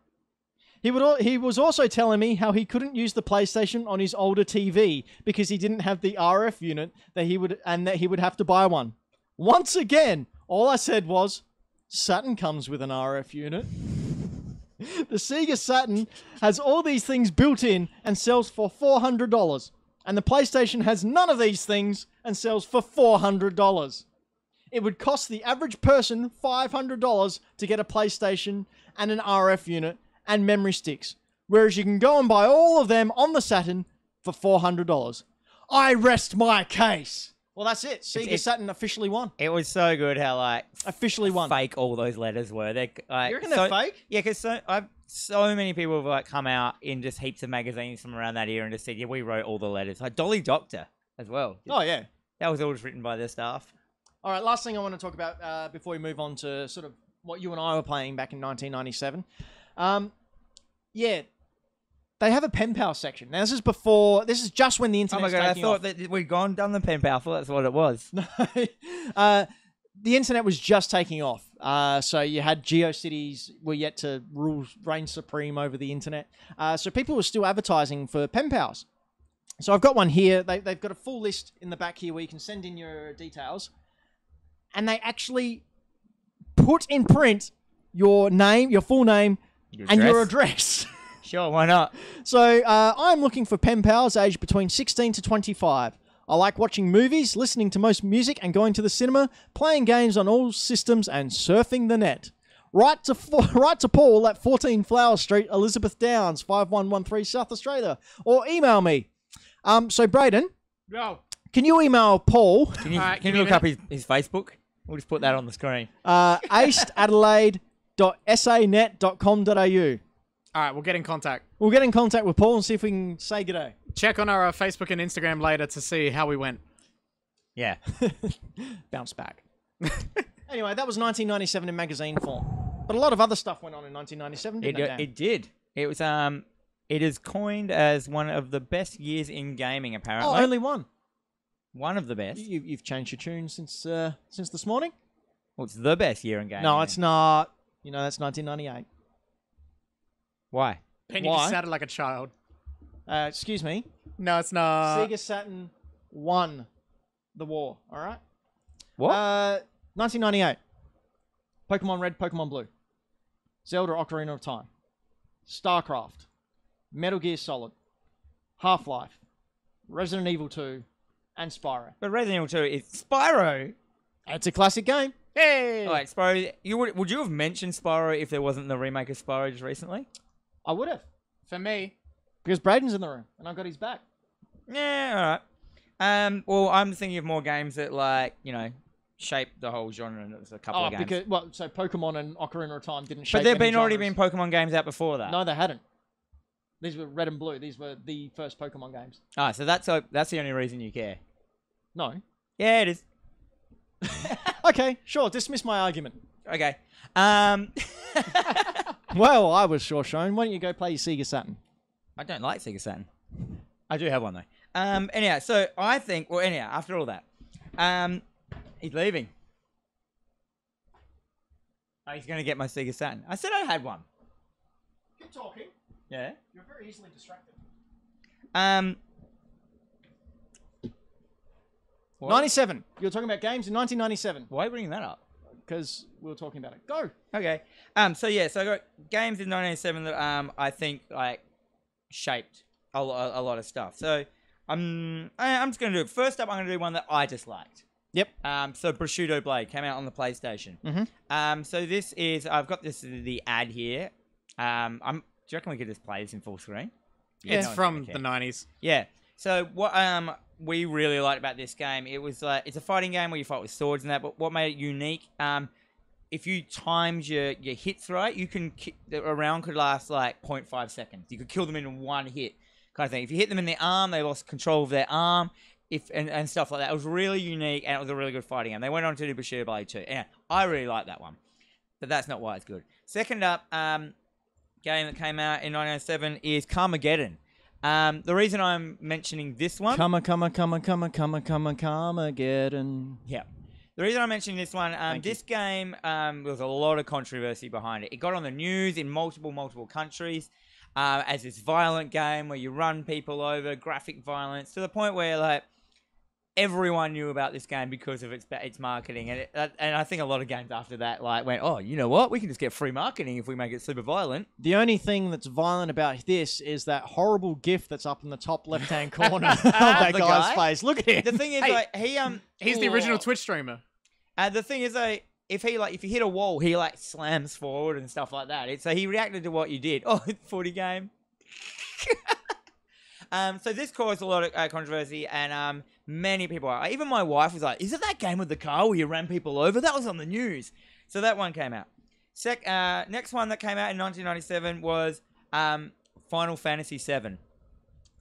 He was also telling me how he couldn't use the PlayStation on his older TV because he didn't have the RF unit that he would have to buy one. Once again, all I said was, Saturn comes with an RF unit. The Sega Saturn has all these things built in and sells for $400. And the PlayStation has none of these things and sells for $400. It would cost the average person $500 to get a PlayStation and an RF unit and memory sticks. Whereas you can go and buy all of them on the Saturn for $400. I rest my case. Well, that's it. Sega Saturn officially won. It was so good how like Officially won. fake all those letters were. They're like, You reckon they're fake? Yeah, because so many people have like come out in just heaps of magazines from around that era and just said, yeah, we wrote all the letters. Like Dolly Doctor as well. Oh, yeah. That was all just written by their staff. All right, last thing I want to talk about before we move on to sort of what you and I were playing back in 1997. Yeah, they have a pen pal section. Now, this is just when the Oh my internet's god! I taking thought off. that we'd gone done the pen pal. I thought that's what it was. The internet was just taking off. So you had GeoCities were yet to reign supreme over the internet. So people were still advertising for pen pals. So I've got one here. They've got a full list in the back here where you can send in your details. And they actually put in print your name, your full name, and your address. Sure, why not? So I'm looking for pen pals aged between 16 to 25. I like watching movies, listening to most music, and going to the cinema, playing games on all systems, and surfing the net. Write to Paul at 14 Flower Street, Elizabeth Downs, 5113 South Australia, or email me. So Braden, Go. can you email Paul? Can you, Alright, can you look up his Facebook? We'll just put that on the screen. acedadelaide.sanet.com.au. All right, we'll get in contact. We'll get in contact with Paul and see if we can say g'day. Check on our Facebook and Instagram later to see how we went. Yeah. Bounce back. Anyway, that was 1997 in magazine form. But a lot of other stuff went on in 1997, didn't it? Dan? It did. It was it is coined as one of the best years in gaming, apparently. Oh, only one. One of the best. You've changed your tune since this morning? Well, it's the best year in gaming. No, it's not. You know, that's 1998. Why? Penny just sounded like a child. Excuse me. No, it's not. Sega Saturn won the war, all right? What? 1998. Pokemon Red, Pokemon Blue. Zelda Ocarina of Time. StarCraft. Metal Gear Solid. Half-Life. Resident Evil 2. And Spyro. But Resident Evil 2 is Spyro. It's a classic game. Hey! All right, Spyro. Would you have mentioned Spyro if there wasn't the remake of Spyro just recently? I would have. For me. Because Braden's in the room, and I've got his back. Yeah, all right. Well, I'm thinking of more games that, like, you know, shape the whole genre. And there's a couple of games. So Pokemon and Ocarina of Time didn't shape. But there've already genres. been Pokemon games out before that. No, they hadn't. These were Red and Blue. These were the first Pokemon games. Ah, so that's the only reason you care. No. Yeah, it is. Okay, sure. Dismiss my argument. Okay. Well, I was sure shown. Why don't you go play your Sega Saturn? I don't like Sega Saturn. I do have one though. Anyhow, so I think. Well, anyhow, after all that, he's leaving. Oh, he's gonna get my Sega Saturn. I said I had one. Keep talking. Yeah. You're very easily distracted. What? 97. You were talking about games in 1997. Why are you bringing that up? Because we were talking about it. Go. Okay. So I got games in 1997 that I think like shaped a lot of stuff. So I'm just gonna do it. First up, I'm gonna do one that I just liked. Yep. So Bushido Blade came out on the PlayStation. Mm-hmm. So this is I've got the ad here. Do you reckon we could just play this in full screen? It's no from one's gonna the care. 90s. Yeah. So what we really liked about this game, it was it's a fighting game where you fight with swords and that. But what made it unique, if you timed your hits right, you can a round could last like 0.5 seconds. You could kill them in one hit, kind of thing. If you hit them in the arm, they lost control of their arm. And stuff like that. It was really unique and it was a really good fighting game. They went on to do Bushido Blade 2. Yeah, I really like that one. But that's not why it's good. Second up, game that came out in 1997 is Carmageddon. The reason I'm mentioning this one... Carmageddon. Yeah. The reason I'm mentioning this one, this game, there was a lot of controversy behind it. It got on the news in multiple countries as this violent game where you run people over, graphic violence, to the point where, like, everyone knew about this game because of its marketing, and I think a lot of games after that like went, oh, you know what? We can just get free marketing if we make it super violent. The only thing that's violent about this is that horrible GIF that's up in the top left-hand corner of that guy's face. Look at him. The thing is, Hey, like, He's the original Twitch streamer. The thing is, if you hit a wall, he like slams forward and stuff like that. So he reacted to what you did. Oh, footy game. So this caused a lot of controversy, and many people, even my wife was like, is it that game with the car where you ran people over? That was on the news. So that one came out. Next one that came out in 1997 was Final Fantasy VII.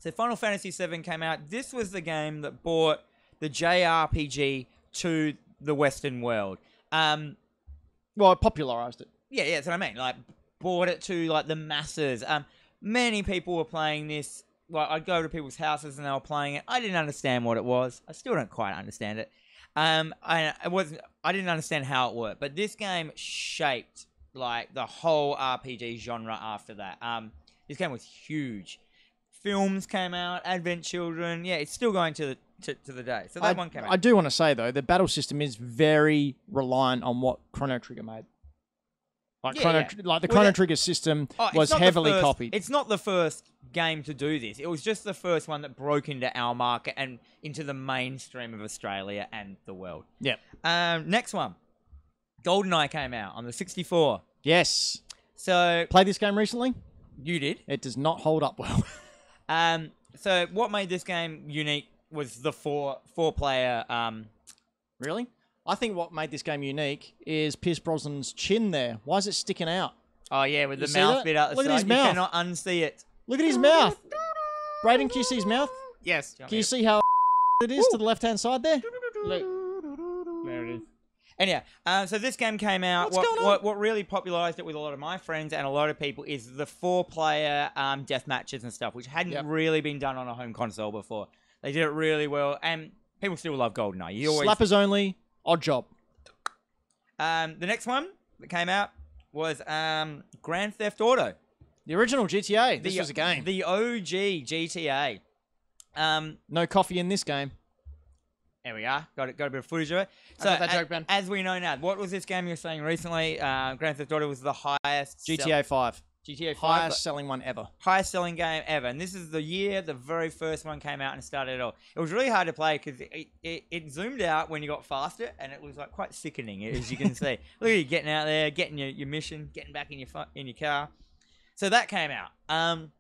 So Final Fantasy VII came out. This was the game that brought the JRPG to the Western world. Well, it popularized it. Yeah, that's what I mean. Like, brought it to like the masses. Many people were playing this. Like, I'd go to people's houses and they were playing it. I didn't understand what it was. I still don't quite understand it. I didn't understand how it worked. But this game shaped like the whole RPG genre after that. This game was huge. Films came out, Advent Children. Yeah, it's still going to the day. So that one came out. I do want to say, though, the battle system is very reliant on what Chrono Trigger made. Like, the Chrono Trigger system was heavily copied. It's not the first game to do this. It was just the first one that broke into our market and into the mainstream of Australia and the world. Yep. Next one. Goldeneye came out on the 64. Yes. So... Played this game recently? You did. It does not hold up well. So what made this game unique was the four-player... Really? I think what made this game unique is Pierce Brosnan's chin there. Why is it sticking out? Oh, yeah, with the mouth bit out the side. Look at his mouth. You cannot unsee it. Look at his mouth. Brayden, can you see his mouth? Yes. Can you see how it is to the left-hand side there? Look. There it is. Anyhow, so this game came out. What really popularized it with a lot of my friends and a lot of people is the four-player death matches and stuff, which hadn't really been done on a home console before. They did it really well, and people still love GoldenEye. Slappers only, odd job. The next one that came out was Grand Theft Auto. The original GTA. This was a game. The OG GTA. No coffee in this game. There we are. Got a bit of footage of it. So, that joke, Ben. As we know now, what was this game you were saying recently? Grand Theft Auto was the highest... GTA 5. GTA 5. Highest selling one ever. Highest selling game ever. And this is the year the very first one came out and started it all. It was really hard to play because it zoomed out when you got faster and it was like quite sickening, as you can see. Look at you getting out there, getting your mission, getting back in your car. So that came out. And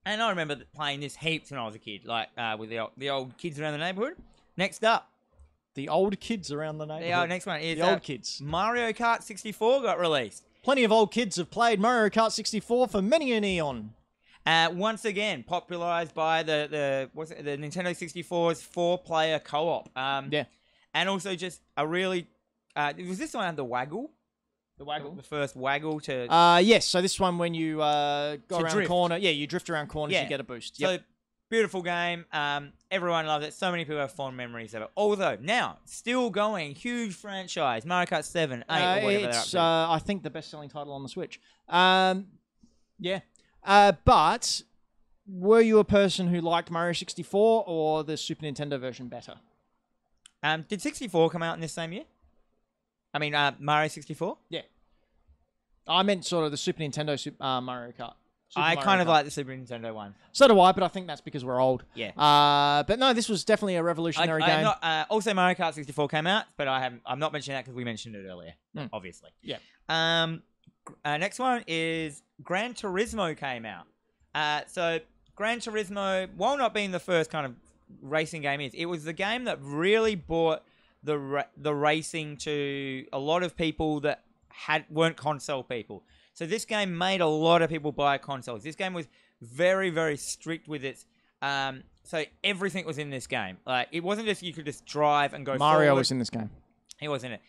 I remember playing this heaps when I was a kid, like with the old kids around the neighborhood. Next up. The old kids around the neighborhood. Next one is... The old kids. Mario Kart 64 got released. Plenty of old kids have played Mario Kart 64 for many an eon. Once again, popularized by the Nintendo 64's four-player co-op. Yeah. And also just a really... was this one the Waggle? The Waggle? The first Waggle to... Yes, so this one when you go around drift. a corner... Yeah, you drift around corners, you get a boost. Yep. So, beautiful game. Everyone loves it. So many people have fond memories of it. Although, now, still going. Huge franchise. Mario Kart 7, 8, or whatever it's, they're up to. I think, the best-selling title on the Switch. Yeah. But were you a person who liked Mario 64 or the Super Nintendo version better? Did 64 come out in this same year? I mean, Mario 64? Yeah. I meant sort of the Super Nintendo Mario Kart. I kind of like the Super Nintendo one. So do I, but I think that's because we're old. Yeah. But no, this was definitely a revolutionary game. Also, Mario Kart 64 came out, but I'm not mentioning that because we mentioned it earlier, obviously. Yeah. Next one is Gran Turismo came out. So Gran Turismo, while not being the first kind of racing game, it was the game that really brought the racing to a lot of people that weren't console people. So this game made a lot of people buy consoles. This game was very, very strict with its... so everything was in this game. Like, it wasn't just you could just drive and go Mario forward. was in this game. He was in it.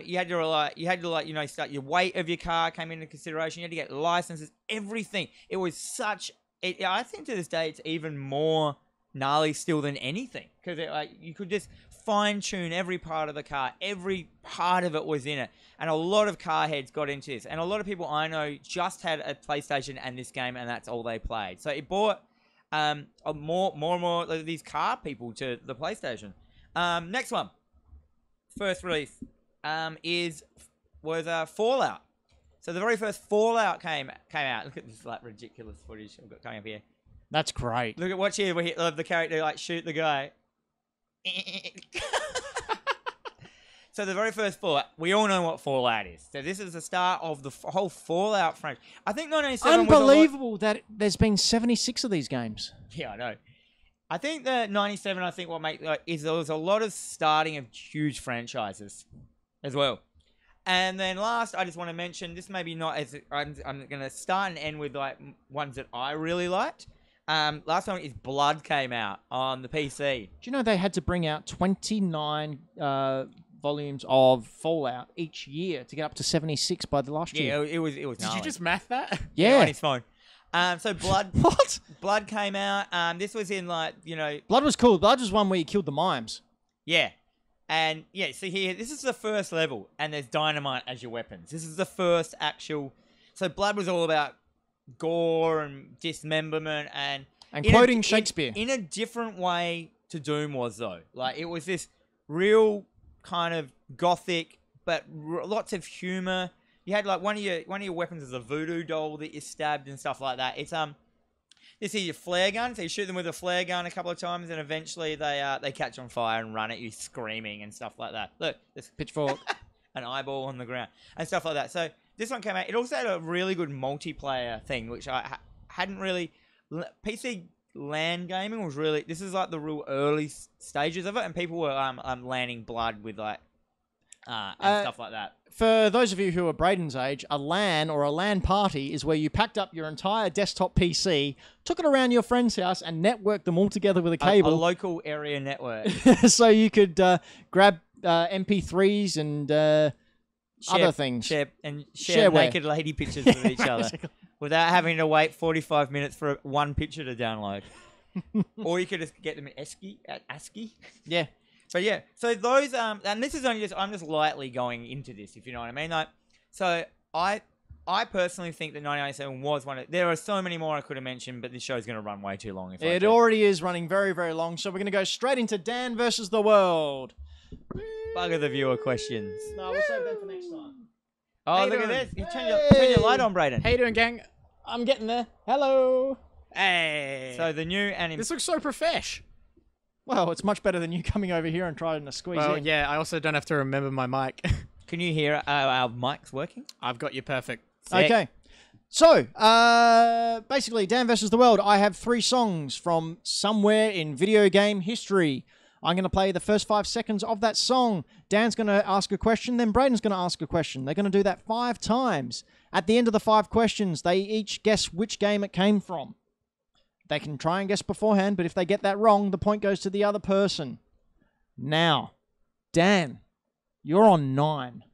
You had to start your weight of your car came into consideration. You had to get licenses, everything. It was such... I think to this day it's even more gnarly still than anything. Because you could just fine-tune every part of the car. Every part of it was in it. And a lot of car heads got into this. And a lot of people I know just had a PlayStation and this game, and that's all they played. So it brought more and more of these car people to the PlayStation. Next one. First release was Fallout. So the very first Fallout came out. Look at this ridiculous footage I've got coming up here. That's great. Look at watch here. The character shoot the guy. So the very first Fallout, we all know what Fallout is. So this is the start of the whole Fallout franchise. I think 1997 Unbelievable that there's been 76 of these games. Yeah, I know. I think that 97, is there was a lot of starting of huge franchises as well. And then last, I just want to mention, this maybe not as... I'm going to start and end with ones that I really liked. Last one is Blood came out on the PC. Do you know they had to bring out 29 volumes of Fallout each year to get up to 76 by the last year. Yeah, it was. Did you just math that? Yeah. On his phone. So Blood. What? Blood came out. This was in Blood was cool. Blood was one where you killed the mimes. Yeah. And yeah, see here, this is the first level, and there's dynamite as your weapons. This is the first actual. So Blood was all about gore and dismemberment and quoting Shakespeare in a different way to Doom was though. Like it was this real kind of gothic, but lots of humor. You had like one of your weapons is a voodoo doll that you stabbed and stuff like that. It's this is your flare gun, so you shoot them with a flare gun a couple of times, and eventually they catch on fire and run at you screaming and stuff like that. Look, this pitchfork, an eyeball on the ground and stuff like that. So this one came out. It also had a really good multiplayer thing, which I hadn't really. PC LAN gaming was really. This is like the real early stages of it, and people were landing Blood with like and stuff like that. For those of you who are Braden's age, a LAN or a LAN party is where you packed up your entire desktop PC, took it around your friend's house, and networked them all together with a cable. A local area network. So you could grab MP3s and other things. Share Shareware. naked lady pictures of each other without having to wait 45 minutes for one picture to download. Or you could just get them in ASCII. Yeah. But yeah, so those and this is only just I'm just lightly going into this, if you know what I mean. Like, so I personally think that 1997 was one of. There are so many more I could have mentioned, but this show's going to run way too long. It already is running very, very long, so we're going to go straight into Dan versus the world. Bugger the viewer questions. No, we'll save that for next time. Oh, look at this! You turn your light on, Braden. How you doing, gang? I'm getting there. Hello. Hey. So the new anime. This looks so profesh. Well, it's much better than you coming over here and trying to squeeze in. Yeah, I also don't have to remember my mic. Can you hear our mics working? I've got you perfect. Sick. Okay. So, basically, Dan versus the world. I have 3 songs from somewhere in video game history. I'm going to play the first 5 seconds of that song. Dan's going to ask a question, then Braden's going to ask a question. They're going to do that 5 times. At the end of the 5 questions, they each guess which game it came from. They can try and guess beforehand, but if they get that wrong, the point goes to the other person. Now, Dan, you're on 9.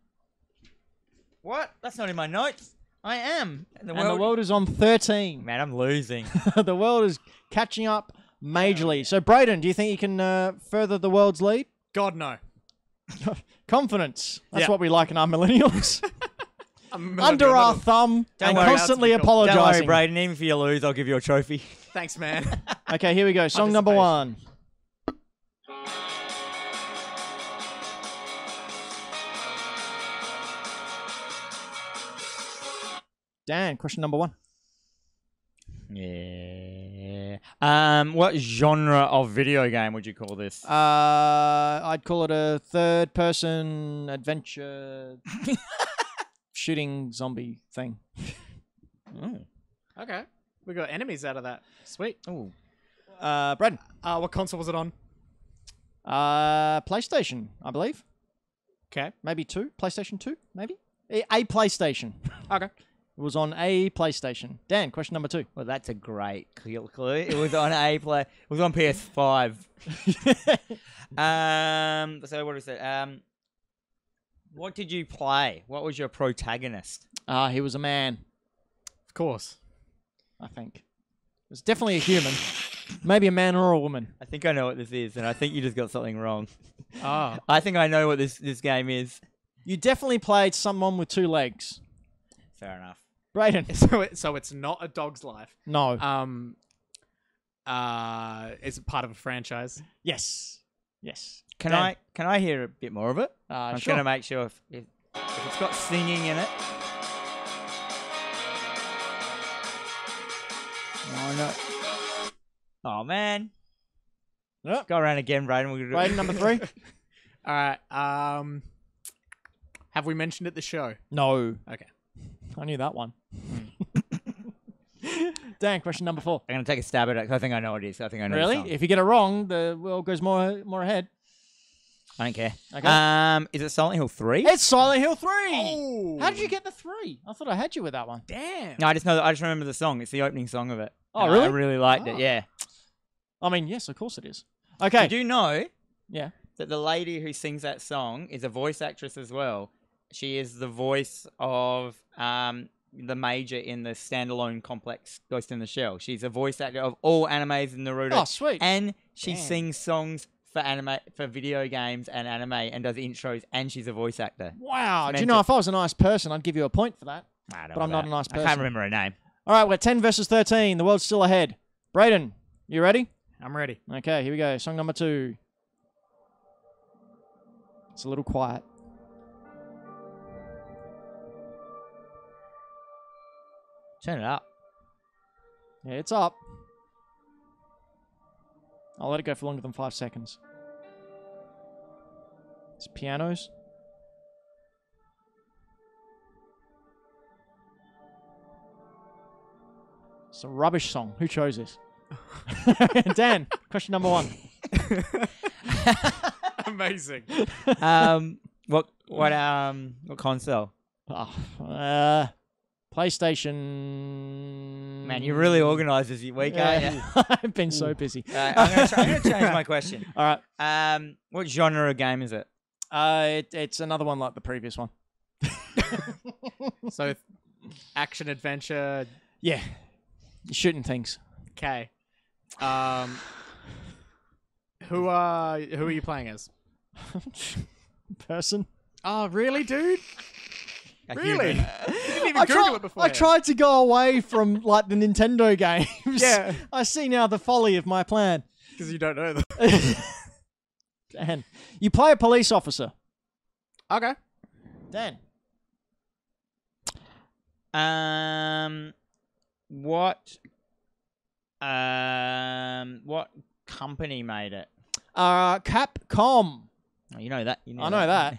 What? That's not in my notes. I am. And the world is on 13. Man, I'm losing. The world is catching up majorly. So, Braden, do you think you can further the world's lead? God, no. Confidence. That's what we like in our millennials. Under our thumb and constantly apologising. Don't worry, Braden. Even if you lose, I'll give you a trophy. Thanks, man. Okay, here we go. Song number 1. Dan, question number 1. Yeah. What genre of video game would you call this? I'd call it a third-person adventure shooting zombie thing. Oh. Okay. We got enemies out of that. Sweet. Oh. Braden. What console was it on? PlayStation, I believe. Okay. Maybe 2. PlayStation 2, maybe? A PlayStation. Okay. It was on a PlayStation. Dan, question number 2. Well, that's a great clue. It was on It was on PS5. So what is it? What did you play? What was your protagonist? He was a man, Of course. I think. It was definitely a human. Maybe a man or a woman. I think I know what this is, and I think you just got something wrong. Oh. I think I know what this game is. You definitely played someone with 2 legs. Fair enough. Braden. So it's not A Dog's Life. No. Is it part of a franchise? Yes. Yes. Can Dan. I hear a bit more of it? I'm Sure. going to make sure if it's got singing in it. Oh, no. Oh, man. Yep. Go around again, Braden. We're gonna do Braden, number 3. All right. Have we mentioned it the show? No. Okay. I knew that one. Dan, question number 4. I'm going to take a stab at it because I think I know what it is. I think I know Really? the song. If you get it wrong, the world goes more ahead. I don't care. Okay. Is it Silent Hill 3? It's Silent Hill 3. Oh. How did you get the 3? I thought I had you with that one. Damn. No, I just remember the song. It's the opening song of it. Oh, And really? I really liked it, Oh. yeah. I mean, yes, of course it is. Okay. Did you know Yeah. that the lady who sings that song is a voice actress as well. She is the voice of the Major in the standalone complex Ghost in the Shell. She's a voice actor of all animes in Naruto. Oh, sweet. And she sings songs for video games and anime and does intros, and she's a voice actor. Wow. Do you know, if I was a nice person, I'd give you a point for that. But I'm not a nice person. I can't remember her name. All right, we're 10 versus 13. The world's still ahead. Brayden, you ready? I'm ready. Okay, here we go. Song number 2. It's a little quiet. Turn it up. Yeah, it's up. I'll let it go for longer than 5 seconds. It's pianos. It's a rubbish song. Who chose this? Dan, question number 1. Amazing. What console? PlayStation. Man, you're really organised this week, aren't you? I've been so busy. I'm going to change my question. All right. What genre of game is it? It's another one like the previous one. So, action adventure. Yeah, you're shooting things. Okay. Who are you playing as? Person. Oh, really, dude? Really? You didn't even I Google it before. I tried to go away from like the Nintendo games. Yeah. I see now the folly of my plan. Because you don't know them. Dan, you play a police officer. Okay. Dan. What company made it? Capcom. Oh, you know that. I know that.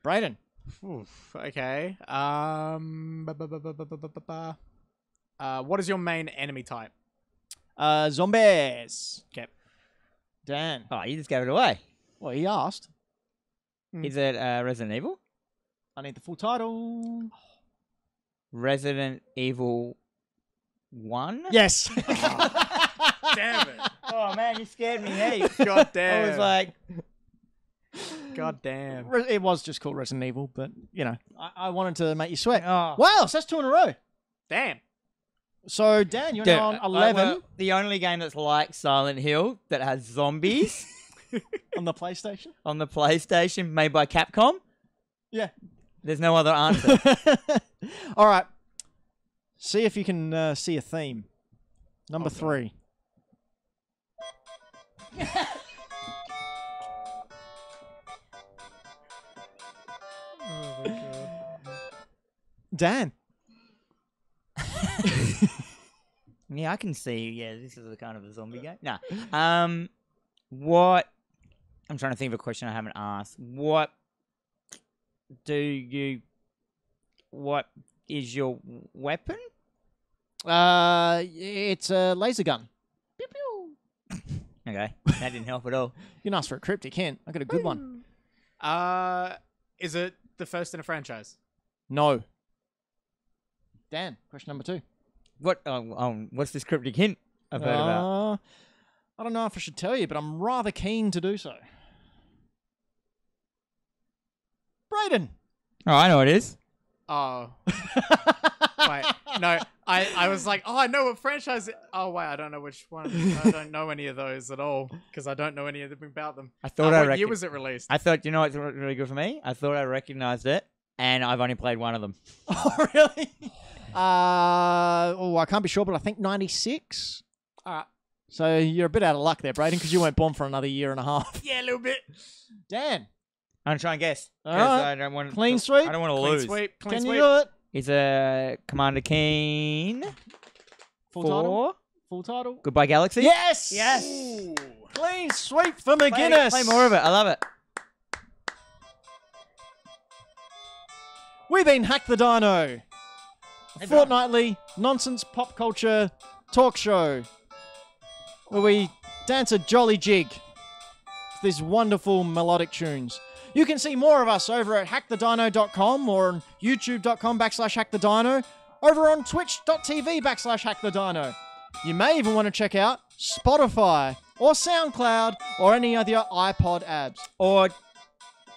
Brayden. Oof, okay. What is your main enemy type? Zombies. Okay. Dan. Oh, you just gave it away. Well, he asked. Is it Resident Evil? I need the full title. Resident Evil 1? Yes. Damn it. Oh, man, you scared me heaps. God damn. I was like... God damn. It was just called Resident Evil, but, you know, I wanted to make you sweat. Oh. Wow, so that's 2 in a row. Damn. So, Dan, you're now on 11. Well, the only game that's like Silent Hill that has zombies on the PlayStation. On the PlayStation, made by Capcom. Yeah. There's no other answer. All right. See if you can see a theme. Number 3. Oh my God. Dan. Yeah, I can see. Yeah, this is a kind of a zombie game. Nah. What? I'm trying to think of a question I haven't asked. What is your weapon? It's a laser gun. Pew pew. Okay, that didn't help at all. You can ask for a cryptic hint. I got a good one. Is it the first in a franchise? No. Dan, question number 2. What? What's this cryptic hint I've heard about? I don't know if I should tell you, but I'm rather keen to do so. Brayden. Oh, I know what it is. Oh. Wait, no. I was like, oh, I know what franchise it. Oh, wait, I don't know which one. I don't know any of those at all because I don't know any of them about them. I thought what year was it released? I thought, you know what's really good for me? I thought I recognized it, and I've only played one of them. Oh, really? I can't be sure, but I think 96. All right. So you're a bit out of luck there, Brayden, because you weren't born for another year and a half. Yeah, a little bit. Dan. I'm going to try and guess. All right. I don't want Clean sweep? I don't want to Clean lose. sweep. Clean Can sweep. you do it? Is Commander Keen Full title? Full title? Goodbye Galaxy? Yes! Yes! Ooh. Clean sweep for McGuinness. Play more of it. I love it. We've been Hack the Dino. A fortnightly nonsense pop culture talk show where we dance a jolly jig to these wonderful melodic tunes. You can see more of us over at hackthedino.com or on youtube.com/hackthedino, over on twitch.tv/hackthedino. You may even want to check out Spotify or SoundCloud or any of your iPod apps. Or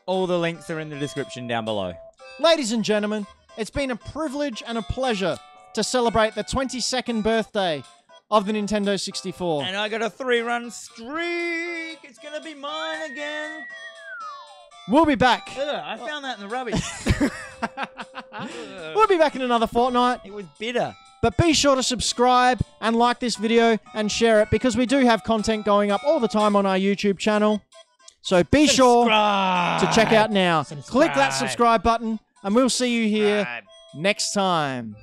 all the links are in the description down below. Ladies and gentlemen, it's been a privilege and a pleasure to celebrate the 22nd birthday of the Nintendo 64. And I got a 3-run streak. It's going to be mine again. We'll be back. Ugh, I found that in the rubbish. We'll be back in another fortnight. It was bitter. But be sure to subscribe and like this video and share it because we do have content going up all the time on our YouTube channel. So be sure to check out now. Click that subscribe button and we'll see you here next time.